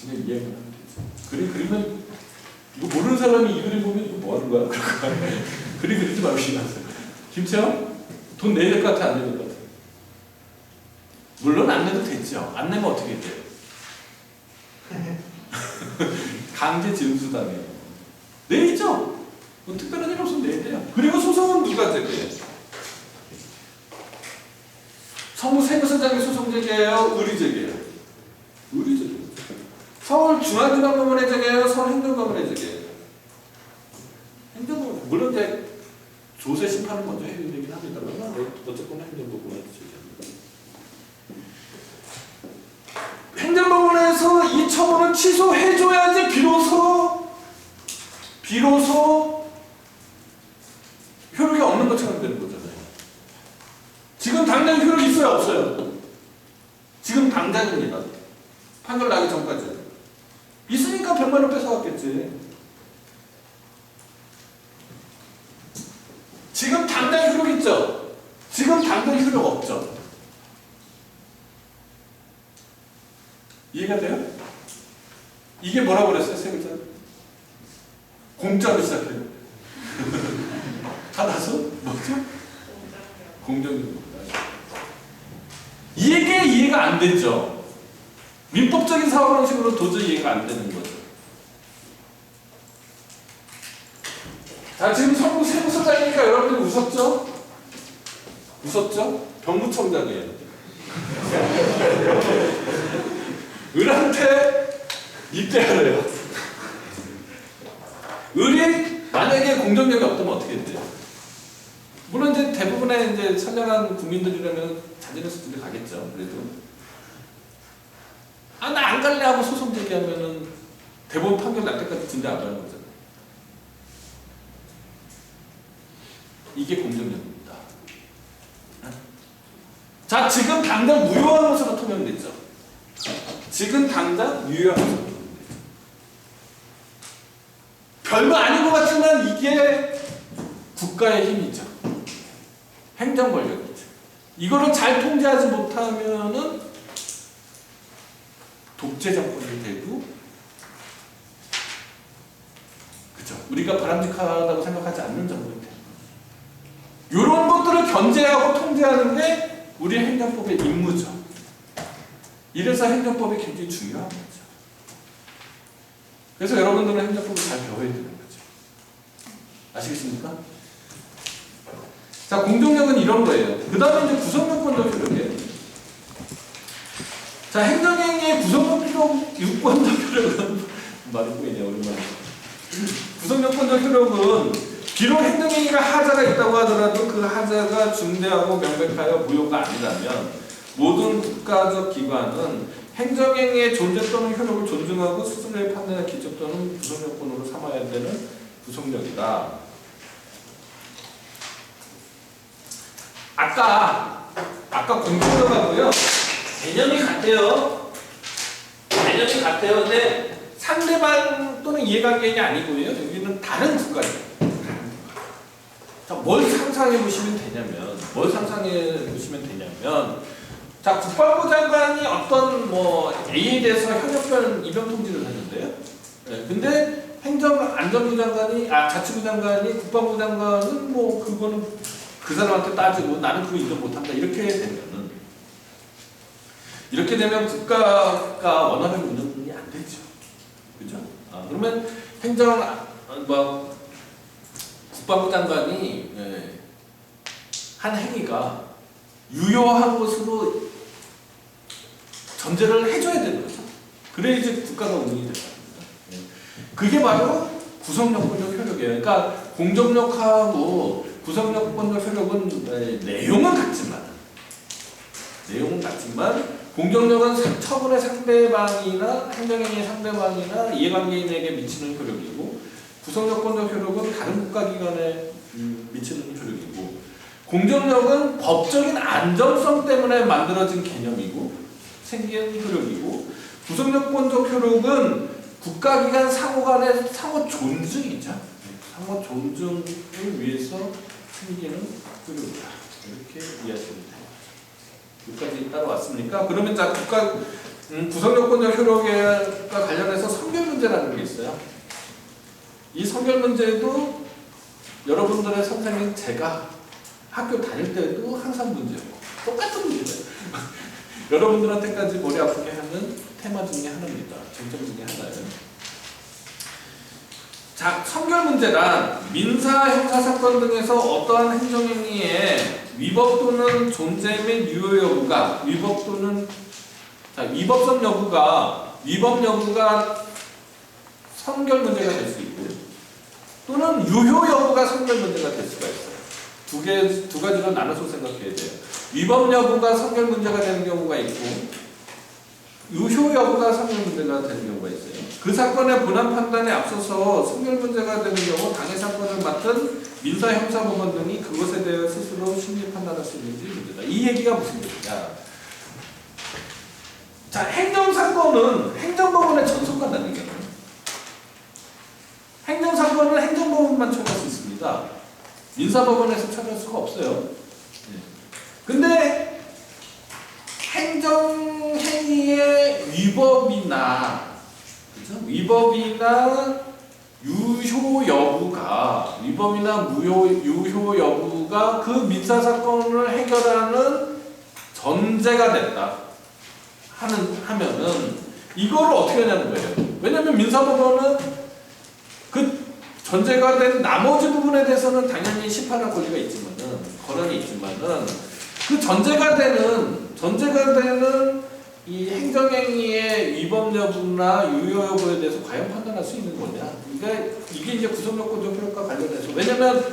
그냥 이해만 하면 되지. 그림 그리면 이거 모르는 사람이 이 그림 보면 이거 뭐 하는 거야? 그림 그리지 말고 시나세요. 김채영? 돈 내야 될 것 같아? 안 내야 될 것 같아? 물론 안 내도 되죠. 안 내면 어떻게 돼요? 강제 지음수당이에요. 내야죠. 뭐 특별한 일 없으면 내야 돼요. 그리고 소송은 누가 제기해요? 성북 세무서장이 소송 제기해요? 을이 제기해요? 을이 제기해요. 서울중앙지방법원에 제기해요? 서울행정법원에 제기해요? 행정법원. 물론 이제 조세 심판을 먼저 해야 되긴 합니다만 어쨌거나 행정법원에 제기합니다. 행정법원에서 이 처분을 취소해줘야지 비로소 효력이 없는 것처럼 되는 거잖아요. 지금 당장 효력이 있어요? 없어요? 지금 당장입니다. 판결 나기 전까지. 있으니까 100만 원 뺏어 이해가 돼요? 이게 뭐라고 그랬어요? 세 글자? 공짜로 시작해요. 하나서 뭐죠? 공정력. 이게 이해가 안 되죠. 민법적인 사고 방식으로 도저히 이해가 안 되는 거죠. 자, 지금 성부 세무서장이니까 여러분들 웃었죠? 웃었죠? 병무청장이에요. 을한테 입대하래요. 을이 만약에 공정력이 없다면 어떻게 돼요? 물론 이제 대부분의 이제 선량한 국민들이라면 자진의 수준에 가겠죠. 그래도 나 안 갈래 하고 소송 제기하면은 대법원 판결 날 때까지 진대 안 가는 거잖아요. 이게 공정력입니다. 자, 지금 당장 무효한 것으로 통용됐죠. 지금 당장 유효한 것으로 통용됐죠. 별거 아닌 것 같지만 이게 국가의 힘이죠. 행정 권력이죠. 이거를 잘 통제하지 못하면은 독재 정권이 되고, 그죠? 우리가 바람직하다고 생각하지 않는 정권이 돼요. 이런 것들을 견제하고 통제하는 게 우리 행정법의 임무죠. 이래서 행정법이 굉장히 중요한 거죠. 그래서 여러분들은 행정법을 잘 배워야 되는 거죠. 아시겠습니까? 자, 공정력은 이런 거예요. 그 다음에 이제 구성요건적 효력이에요. 자, 행정행위의 구성요건적 효력은 말이 꼬이네요, 오랜만에. 구성요건적 효력은 비록 행정행위가 하자가 있다고 하더라도 그 하자가 중대하고 명백하여 무효가 아니라면 모든 국가적 기관은 행정행위의 존재 또는 효력을 존중하고 스스로의 판단의 기초 또는 구성요건으로 삼아야 되는 구성력이다. 아까 공정력하고요 개념이 같아요. 개념이 같아요. 근데 상대방 또는 이해관계인이 아니고요. 여기는 다른 국가예요. 자, 뭘 상상해 보시면 되냐면, 자, 국방부 장관이 어떤 A에 대해서 현역별 입영 통지를 했는데요. 네, 근데 행정안전부 장관이, 자치부 장관이 국방부 장관은 그거는 그 사람한테 따지고 나는 그거 인정 못한다. 이렇게 되면 국가가 원하는 운영이 안 되죠. 그죠? 그러면 국방부 장관이 한 행위가 유효한 것으로 전제를 해줘야 되는 거죠. 그래야 이제 국가가 운영이 된다. 그게 바로 구성요건적 효력이에요. 그러니까 공정력하고 구성요건적 효력은 내용은 같지만 공정력은 처분의 상대방이나 행정행위의 상대방이나 이해관계인에게 미치는 효력이고, 구성요건적 효력은 다른 국가기관에 미치는 효력이고, 공정력은 법적인 안정성 때문에 만들어진 개념이고 생긴 효력이고, 구성요건적 효력은 국가기관 상호 간의 상호 존중이죠. 상호 존중을 위해서 생기는 효력이다. 이렇게 이해하시면 돼요. 여기까지 따라왔습니까? 그러면 자, 구성요건적 효력과 관련해서 선결 문제라는 게 있어요. 이 선결 문제도 여러분들의 선생님 제가 학교 다닐 때도 항상 문제고 똑같은 문제예요. 여러분들한테까지 머리 아프게 하는 테마 중에 하나입니다. 쟁점 중에 하나예요. 자, 선결 문제란 민사, 형사 사건 등에서 어떠한 행정행위에 위법 또는 존재 및 유효 여부가 위법 여부가 선결 문제가 될 수 있고, 또는 유효 여부가 선결 문제가 될 수가 있어요. 두 가지로 나눠서 생각해야 돼요. 위법 여부가 선결 문제가 되는 경우가 있고, 유효 여부가 선결 문제가 되는 경우가 있어요. 그 사건의 본안 판단에 앞서서 선결 문제가 되는 경우 당해 사건을 맡은 민사, 형사법원 등이 그것에 대해 스스로 심리 판단할 수 있는지 문제다. 이 얘기가 무슨 얘기냐? 자, 행정사건은 행정법원에 전속한다는 얘기예요. 행정사건은 행정법원만 처리할 수 있습니다. 민사법원에서 처리할 수가 없어요. 근데 행정행위의 위법이나 그죠? 위법이나 유효 여부가 유효 여부가 그 민사 사건을 해결하는 전제가 됐다 하면은 이거를 어떻게 하냐는 거예요. 왜냐면 민사법원은 그 전제가 된 나머지 부분에 대해서는 당연히 심판할 권리가 있지만은 권한이 있지만은 그 전제가 되는 이 행정행위의 위법 여부나 유효 여부에 대해서 과연 판단할 수 있는 거냐? 그러니까 이게 이제 구속요건 적용과 관련해서 왜냐면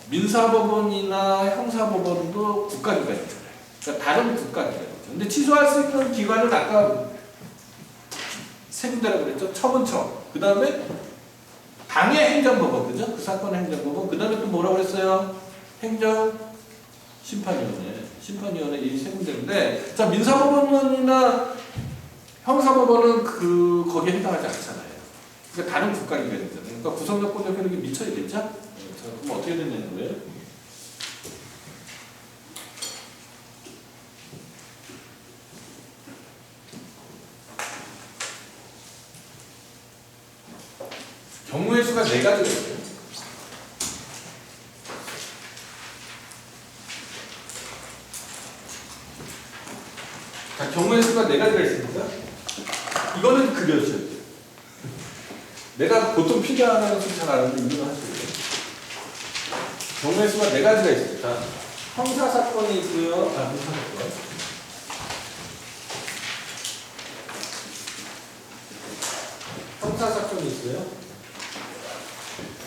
민사법원이나 형사법원도 국가기관이잖아요. 그러니까 다른 국가기관이죠. 근데 취소할 수 있는 기관은 아까 세 군데라고 그랬죠. 처분처. 그 다음에 당의 행정법원, 그죠? 그 사건의 행정법원. 그 다음에 또 뭐라고 그랬어요? 심판위원회 이 세 군데인데, 자 민사법원이나 형사법원은 거기에 해당하지 않잖아요. 그러니까 다른 국가기관이잖아요. 그러니까 구성요건적 효력이 미쳐야겠죠? 자 그럼 어떻게 되냐는 거예요? 경우의 수가 4가지가 있어요. 자, 경우의 수가 4가지가 있습니다. 이거는 그려줘야 돼요. 내가 보통 필요하다는 수 잘 아는데 이거는 하셔야 돼요. 경우의 수가 4가지가 있습니다. 형사사건이 있고요. 형사사건. 형사사건이 있어요.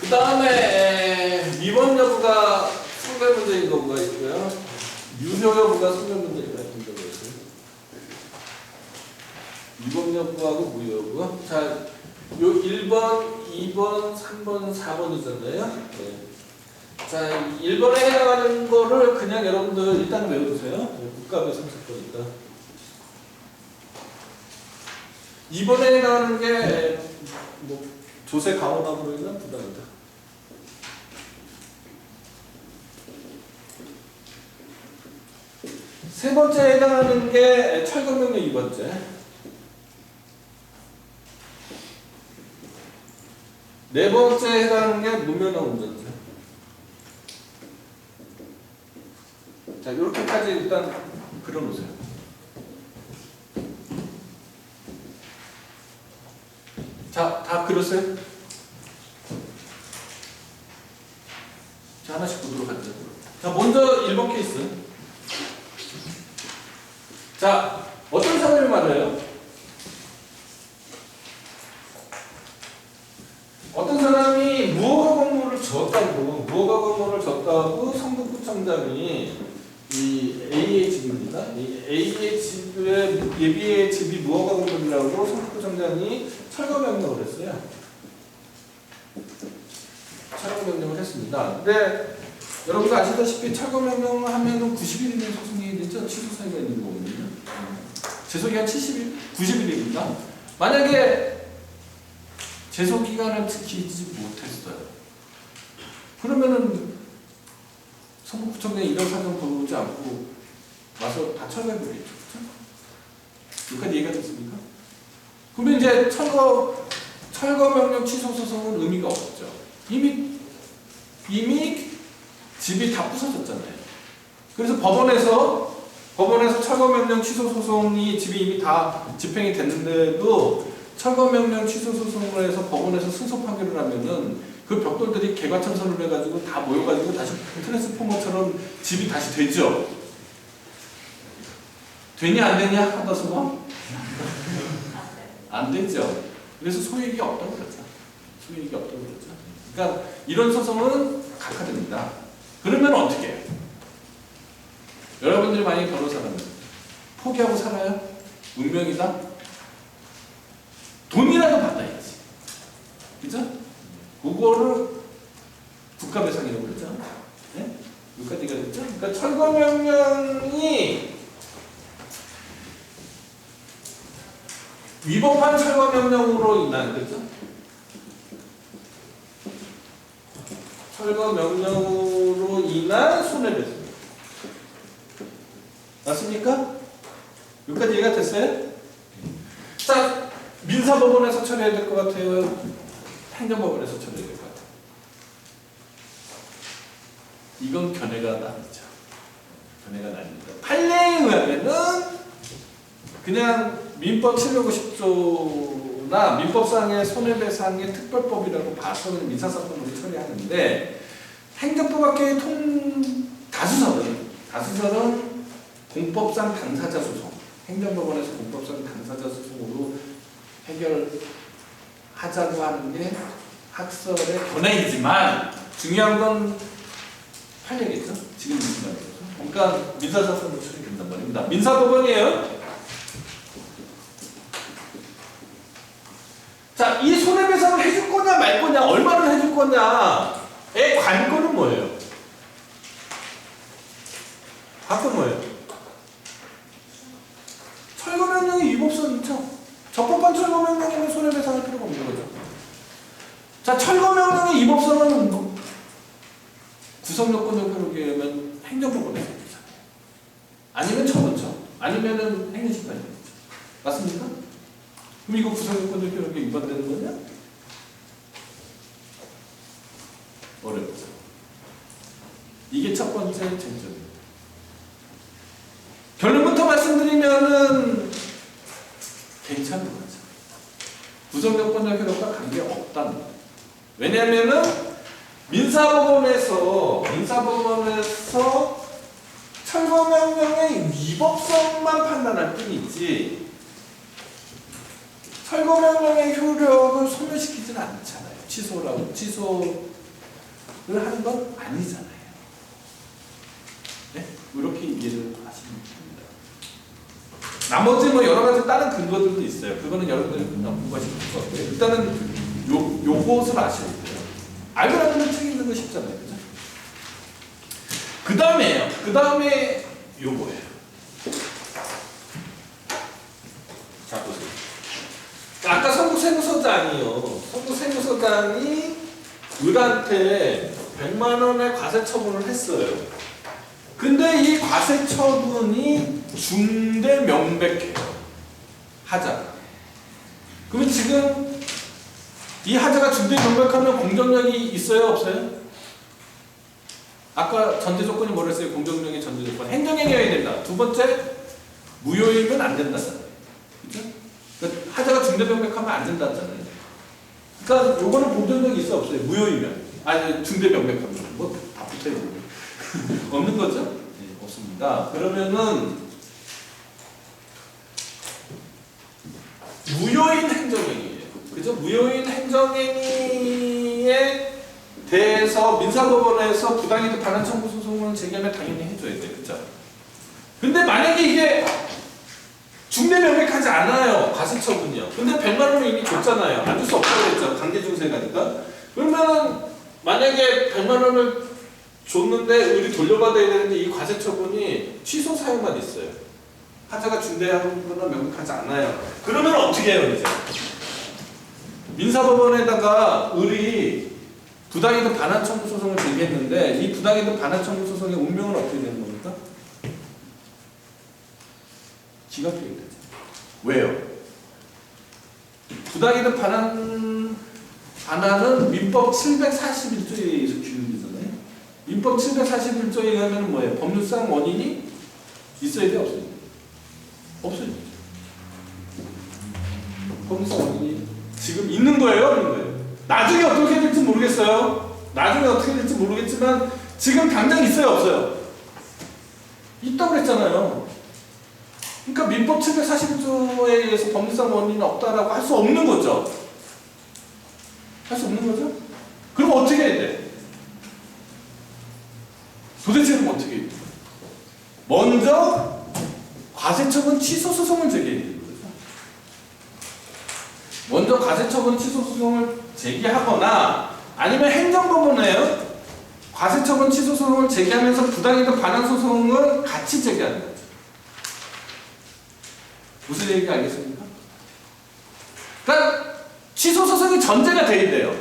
그 다음에 위법 여부가 성별 문제인 경우가 있고요. 유효 여부가 성별 문제인 경우가 있어요. 위법 여부하고 무효 여부. 자, 요 1번, 2번, 3번, 4번이잖아요. 네. 자, 1번에 해당하는 거를 그냥 여러분들 일단 외워두세요. 국가배 3사건이니까. 2번에 해당하는 게 뭐 조세 강화담으로 인한 부당이다. 세 번째 해당하는 게 철거명령 2번째. 네 번째 해당하는 게 무면허 운전자. 자, 이렇게까지 일단 그려놓으세요. 자, 다 그렸어요? 자, 하나씩 보도록 하죠. 자, 먼저 1번 케이스. 자, 어떤 사람이 말해요? 어떤 사람이 무허가 공모를 졌다고 성북구청장이 이 A의 집입니다. 이 A의 집의 예비의 집이 무허가 공모이라고 성북구청장이 철거명령을 했어요. 철거명령을 했습니다. 근데 여러분도 아시다시피 철거명령을 하면은 90일 이내 소송이 되죠. 취소 사유가 있는 거거든요. 제소기간 70일, 90일입니다. 만약에 제소기간을 지키지 못했어요. 그러면은 성북구청장이 이런 사정 보지 않고 와서 다 철거해버리겠죠. 그렇죠? 여기까지 이해가 됐습니까? 그러면 이제 철거명령 취소 소송은 의미가 없죠. 이미 집이 다 부서졌잖아요. 그래서 법원에서 철거명령 취소 소송이 집이 이미 다 집행이 됐는데도 철거명령 취소 소송을 해서 법원에서 승소 판결을 하면은 그 벽돌들이 개과천선을 해가지고 다 모여가지고 다시 트랜스포머처럼 집이 다시 되죠. 되냐 안 되냐 하다 소방? 안 되죠. 그래서 소유익이 없다고 그러죠. 소유익이 없다고 그러죠. 그러니까 이런 소송은 각하됩니다. 그러면 어떻게 해요? 여러분들이 만약에 변호사라면 포기하고 살아요? 운명이다? 돈이라도 받아야지. 그죠? 그거를 국가배상이라고 그랬죠. 네? 여기까지 얘기했죠? 그러니까 철거명령이 위법한 철거명령으로 인한, 그죠? 철거명령으로 인한 손해배상. 맞습니까? 여기까지 이해가 됐어요? 자, 민사법원에서 처리해야 될 것 같아요? 행정법원에서 처리해야 될 것 같아요? 이건 견해가 나뉘죠. 견해가 나뉩니다. 판례에 의하면은 그냥 민법 750조나 민법상의 손해배상의 특별법이라고 봐서 민사사건으로 처리하는데 행정법학계의 다수설은 공법상 당사자 소송, 행정법원에서 공법상 당사자 소송으로 해결하자고 하는 게 학설의 견해이지만 중요한 건 판례겠죠? 지금 무슨 말이죠? 그러니까 민사사건으로 처리된단 말입니다. 민사법원이에요. 자, 이 손해배상을 해줄 거냐 말 거냐, 얼마를 해줄 거냐의 관건은 뭐예요? 관건 뭐예요? 철거명령의 위법성 있죠? 적법한 철거명령이면 손해배상할 필요가 없는 거죠. 자, 철거명령의 위법성은 구성요건을 그러게 행정법원에서 되잖아요. 아니면 처분처, 아니면은 행정심판이죠. 맞습니까? 그럼 이거 구성요건을 그러게 위반되는 거냐? 어렵죠. 이게 첫 번째 쟁점입니다. 결론부터 말씀드리면은 괜찮은 거죠. 구성요건적 효력과 관계없다는 거예요. 왜냐하면은 민사법원에서 철거명령의 위법성만 판단할 뿐이지 철거명령의 효력을 소멸시키지는 않잖아요. 취소를 하는 건 아니잖아요. 네? 이렇게 이해를 하시면 됩니다. 나머지 뭐 여러 가지 다른 근거들도 있어요. 그거는 여러분들이 공부하시면 될 것 같고요. 일단은 요것을 아셔야 돼요. 알고 나면 책임지는 거 쉽잖아요. 그죠? 그 다음에 요거예요. 자, 보세요. 아까 선국세무서장이요. 선국세무서장이 을한테 100만 원의 과세 처분을 했어요. 근데 이 과세 처분이 중대 명백해요. 하자가. 그러면 지금 이 하자가 중대 명백하면 공정력이 있어요? 없어요? 아까 전제 조건이 뭐랬어요? 공정력의 전제 조건. 행정행위여야 된다. 두 번째, 무효이면 안 된다잖아요. 그죠? 그러니까 하자가 중대 명백하면 안 된다잖아요. 그러니까 요거는 공정력이 있어 없어요? 무효이면. 아니 중대 명백하면. 뭐 다 붙어있는 없는 거죠? 네, 없습니다. 그러면은 무효인 행정행위예요. 그죠? 무효인 행정행위에 대해서 민사법원에서 부당이득 반환 청구 소송을 제기하면 당연히 해줘야 돼요. 그죠? 근데 만약에 이게 중대 명백하지 않아요. 과세처분이요. 근데 100만 원을 이미 줬잖아요. 안 줄 수 없다고 했죠. 강제중세가니까. 그러면은 만약에 100만 원을 줬는데 우리 돌려받아야 되는데 이 과세처분이 취소 사유만 있어요. 하자가 중대한 거나 명백하지 않아요. 그러면 어떻게 해요, 이제? 민사법원에다가 을이 부당이득 반환 청구 소송을 제기했는데 이 부당이득 반환 청구 소송의 운명은 어떻게 되는 겁니까? 기각되게 되죠. 왜요? 부당이득 반환은 민법 741조에 의해서 규율되잖아요. 민법 741조에 의하면 뭐예요? 법률상 원인이 있어야 돼, 없어야 돼? 없어요. 법률상 원인이 지금 있는 거예요, 없는 거예요? 나중에 어떻게 될지 모르겠어요. 나중에 어떻게 될지 모르겠지만 지금 당장 있어요, 없어요? 있다고 그랬잖아요. 그러니까 민법 741조에 의해서 법률상 원인은 없다라고 할 수 없는 거죠. 할 수 없는 거죠? 그럼 어떻게 해야 돼? 도대체는 어떻게 해야 돼? 먼저 과세처분 취소 소송을 제기해야 되는 거죠. 먼저 과세처분 취소 소송을 제기하거나 아니면 행정법원에요. 과세처분 취소 소송을 제기하면서 부당이득 반환 소송을 같이 제기하는 거죠. 무슨 얘기인지 알겠습니까? 그러니까 취소 소송이 전제가 돼야 돼요.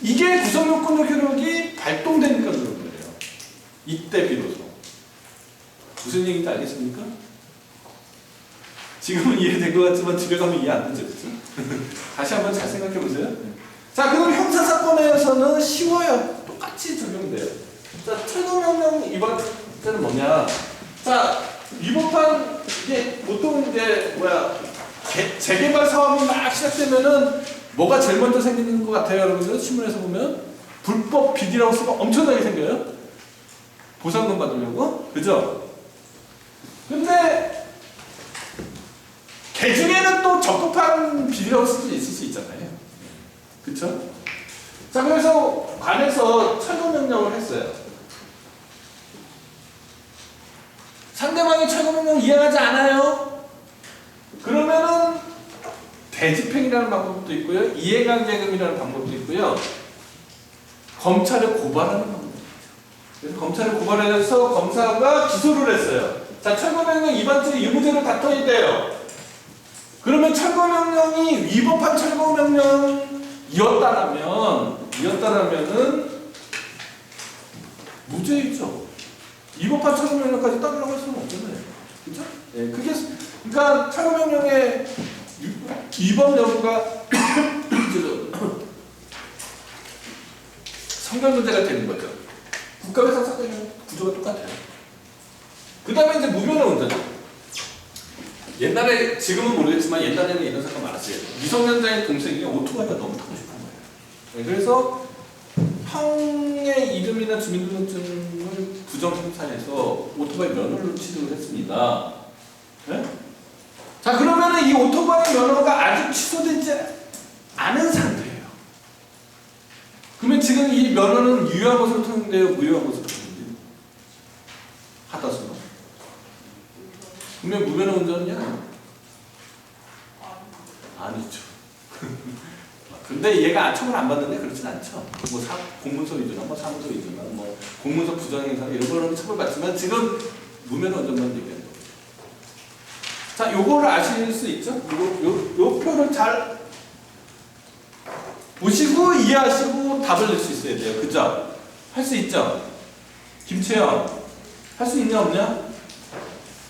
이게 구성요건적 효력이 발동되니까 그런 거예요. 이때 비로소. 무슨 얘기인지 알겠습니까? 지금은 이해된 것 같지만 집에 가면 이해 안 되죠. 그렇죠? 다시 한번 잘 생각해 보세요. 자, 그럼 형사사건에서는 쉬워요. 똑같이 적용돼요. 자, 철거명령 위반죄는 뭐냐? 자, 위법한 이게 보통 이제 재개발 사업이 막 시작되면은 뭐가 제일 먼저 생기는 것 같아요, 여러분들? 신문에서 보면 불법 비닐하우스가 엄청나게 생겨요. 보상금 받으려고, 그죠? 근데 개 중에는 또 적법한 비닐하우스도 있을 수 있잖아요. 그쵸? 자, 그래서 관에서 철거명령을 했어요. 상대방이 철거명령 이행하지 않아요? 그러면은 대집행이라는 방법도 있고요. 이해관계금이라는 방법도 있고요. 검찰에 고발하는 방법도 있죠. 그래서 검찰에 고발해서 검사가 기소를 했어요. 자, 철거명령 위반죄 유무죄로 다퉈야 돼요. 그러면 철거명령이 위법한 철거명령이었다라면은 무죄이죠. 위법한 철거명령까지 따르라고 할 수는 없잖아요. 그죠? 예, 그게, 그러니까 철거명령의 위법 여부가 성별 문제가 되는 거죠. 국가배상 사건의 구조가 똑같아요. 그 다음에 이제 무면허 운전. 옛날에, 지금은 모르겠지만 옛날에는 이런 사건 많았어요. 미성년자의 동생이 오토바이가 너무 타고 싶은 거예요. 네, 그래서 형의 이름이나 주민등록증을 부정심사해서 오토바이 면허를 취득을 했습니다. 네? 자, 그러면은 이 오토바이 면허가 아직 취소되지 않은 상태예요. 그러면 지금 이 면허는 유효한 것으로 통용돼요? 무효한 것으로 통용돼요? 하다수가. 그러면 무면허 운전이냐? 아니죠. 근데 얘가 처벌 안 받는데 그렇진 않죠. 뭐 공문서 위조나 뭐 사무소 위조나 뭐 공문서 부정행사 이런 거는 처벌받지만 지금 무면허 운전만 얘기하는 거예요. 자, 요거를 아실 수 있죠? 요 표를 잘 보시고 이해하시고 답을 낼 수 있어야 돼요. 그죠? 할 수 있죠? 김채영, 할 수 있냐 없냐?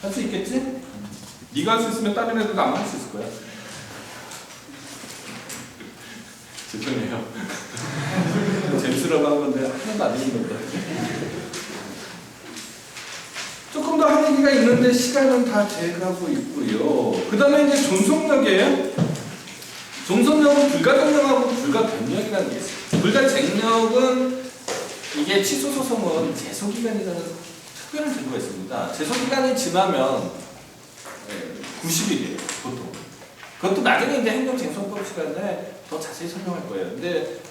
할 수 있겠지? 네가 할 수 있으면 다른 애들도 아마 할 수 있을 거야. 죄송해요. 재밌으라고 한 건데 하나도 안 되는 건데. 조금 더 할 얘기가 있는데 시간은 다 돼가고 있고요. 그 다음에 이제 존속력이에요. 존속력은 불가정력하고 불가변력이라는 게 있어요. 불가쟁력은 이게 취소 소송은 제소기간이라는 특별한 제도가 있습니다. 제소기간이 지나면 90일이에요, 보통. 그것도 나중에 이제 행정쟁송법 시간에 더 자세히 설명할 거예요. 근데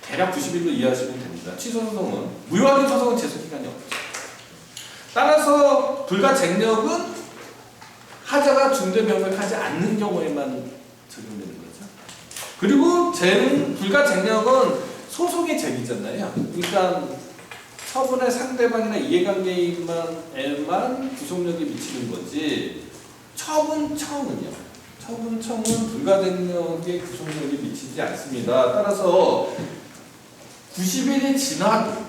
대략 90일로 이해하시면 됩니다. 취소 소송은 무효하게 소송은 제소기간이 없죠. 따라서 불가쟁력은 하자가 중대명백하지 않는 경우에만 적용되는 거죠. 그리고 불가쟁력은 소송의 제기잖아요. 그러니까 처분의 상대방이나 이해관계인에만 구속력이 미치는 거지. 처분청은 불가쟁력에 구속력이 미치지 않습니다. 따라서 90일이 지나도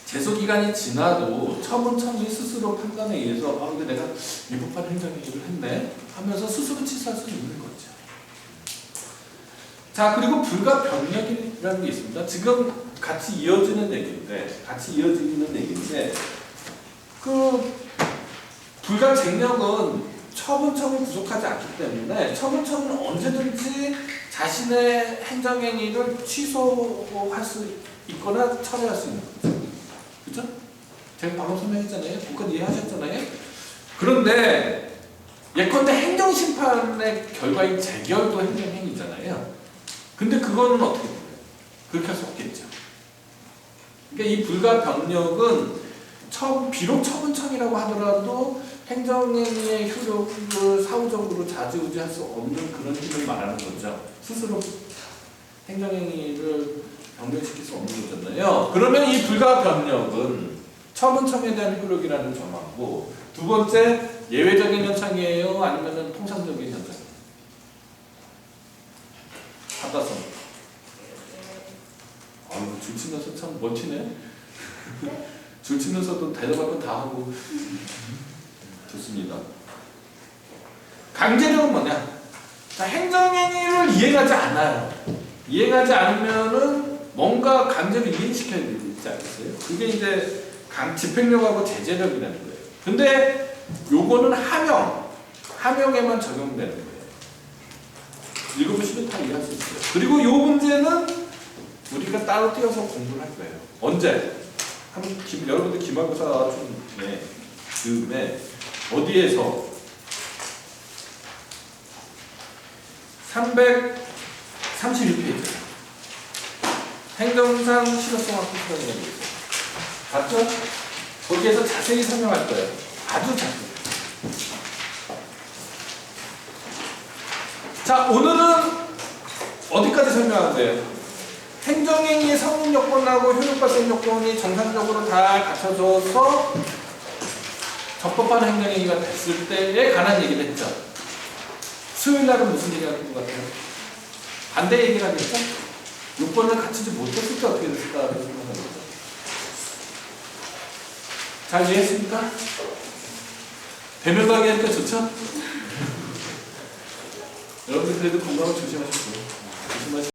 제소기간이 지나도 처분청이 스스로 판단에 의해서 근데 내가 위법한 행정행위를 했네 하면서 스스로 취소할 수 있는 거죠. 자, 그리고 불가변력이라는 게 있습니다. 지금 같이 이어지는 얘기인데 그 불가쟁력은 처분청을 구속하지 않기 때문에 처분청은 언제든지 자신의 행정행위를 취소할 수 있거나 철회할 수 있는 거죠. 그죠? 제가 방금 설명했잖아요. 복권 이해하셨잖아요. 그런데 예컨대 행정심판의 결과인 재결도 행정행위잖아요. 근데 그거는 어떻게 돼요? 그렇게 할 수 없겠죠. 그러니까 이 불가변력은 비록 처분청이라고 하더라도 행정행위의 효력을 사후적으로 좌지우지할 수 없는 그런 힘을 말하는 거죠. 스스로 행정행위를 변경시킬 수 없는 거잖아요. 그러면 이 불가변력은 처분청에 대한 효력이라는 점하고 두 번째 예외적인 현상이에요? 아니면 통상적인 현상이에요? 받아서 줄 치면서 참 멋지네. 줄 치면서도 대답할 건 다 하고 좋습니다. 강제력은 뭐냐? 자, 행정행위를 이행하지 않아요. 이행하지 않으면은 뭔가 강제로 이행시켜야 되지 않겠어요? 그게 이제 집행력하고 제재력이라는 거예요. 근데 요거는 하명에만 적용되는 거예요. 읽어보시면 다 이해할 수 있어요. 그리고 요 문제는 우리가 따로 띄어서 공부를 할 거예요. 언제? 여러분들 기말고사 즈음에 어디에서 331페이지 행정상 실효성 확보 수단이라고 있어요. 봤죠? 거기에서 자세히 설명할 거예요. 아주 자세히. 자, 오늘은 어디까지 설명할 거예요? 행정행위의 성립 요건하고 효력 발생 요건이 정상적으로 다 갖춰져서 적법한 행정행위가 됐을 때에 관한 얘기를 했죠. 수요일 날은 무슨 얘기 하는 것 같아요? 반대 얘기를 하겠죠? 요건을 갖추지 못했을 때 어떻게 됐을까 생각합니다. 잘 이해했습니까? 대면가게 하니까 좋죠? 여러분들 그래도 건강을 조심하시고 조심하시고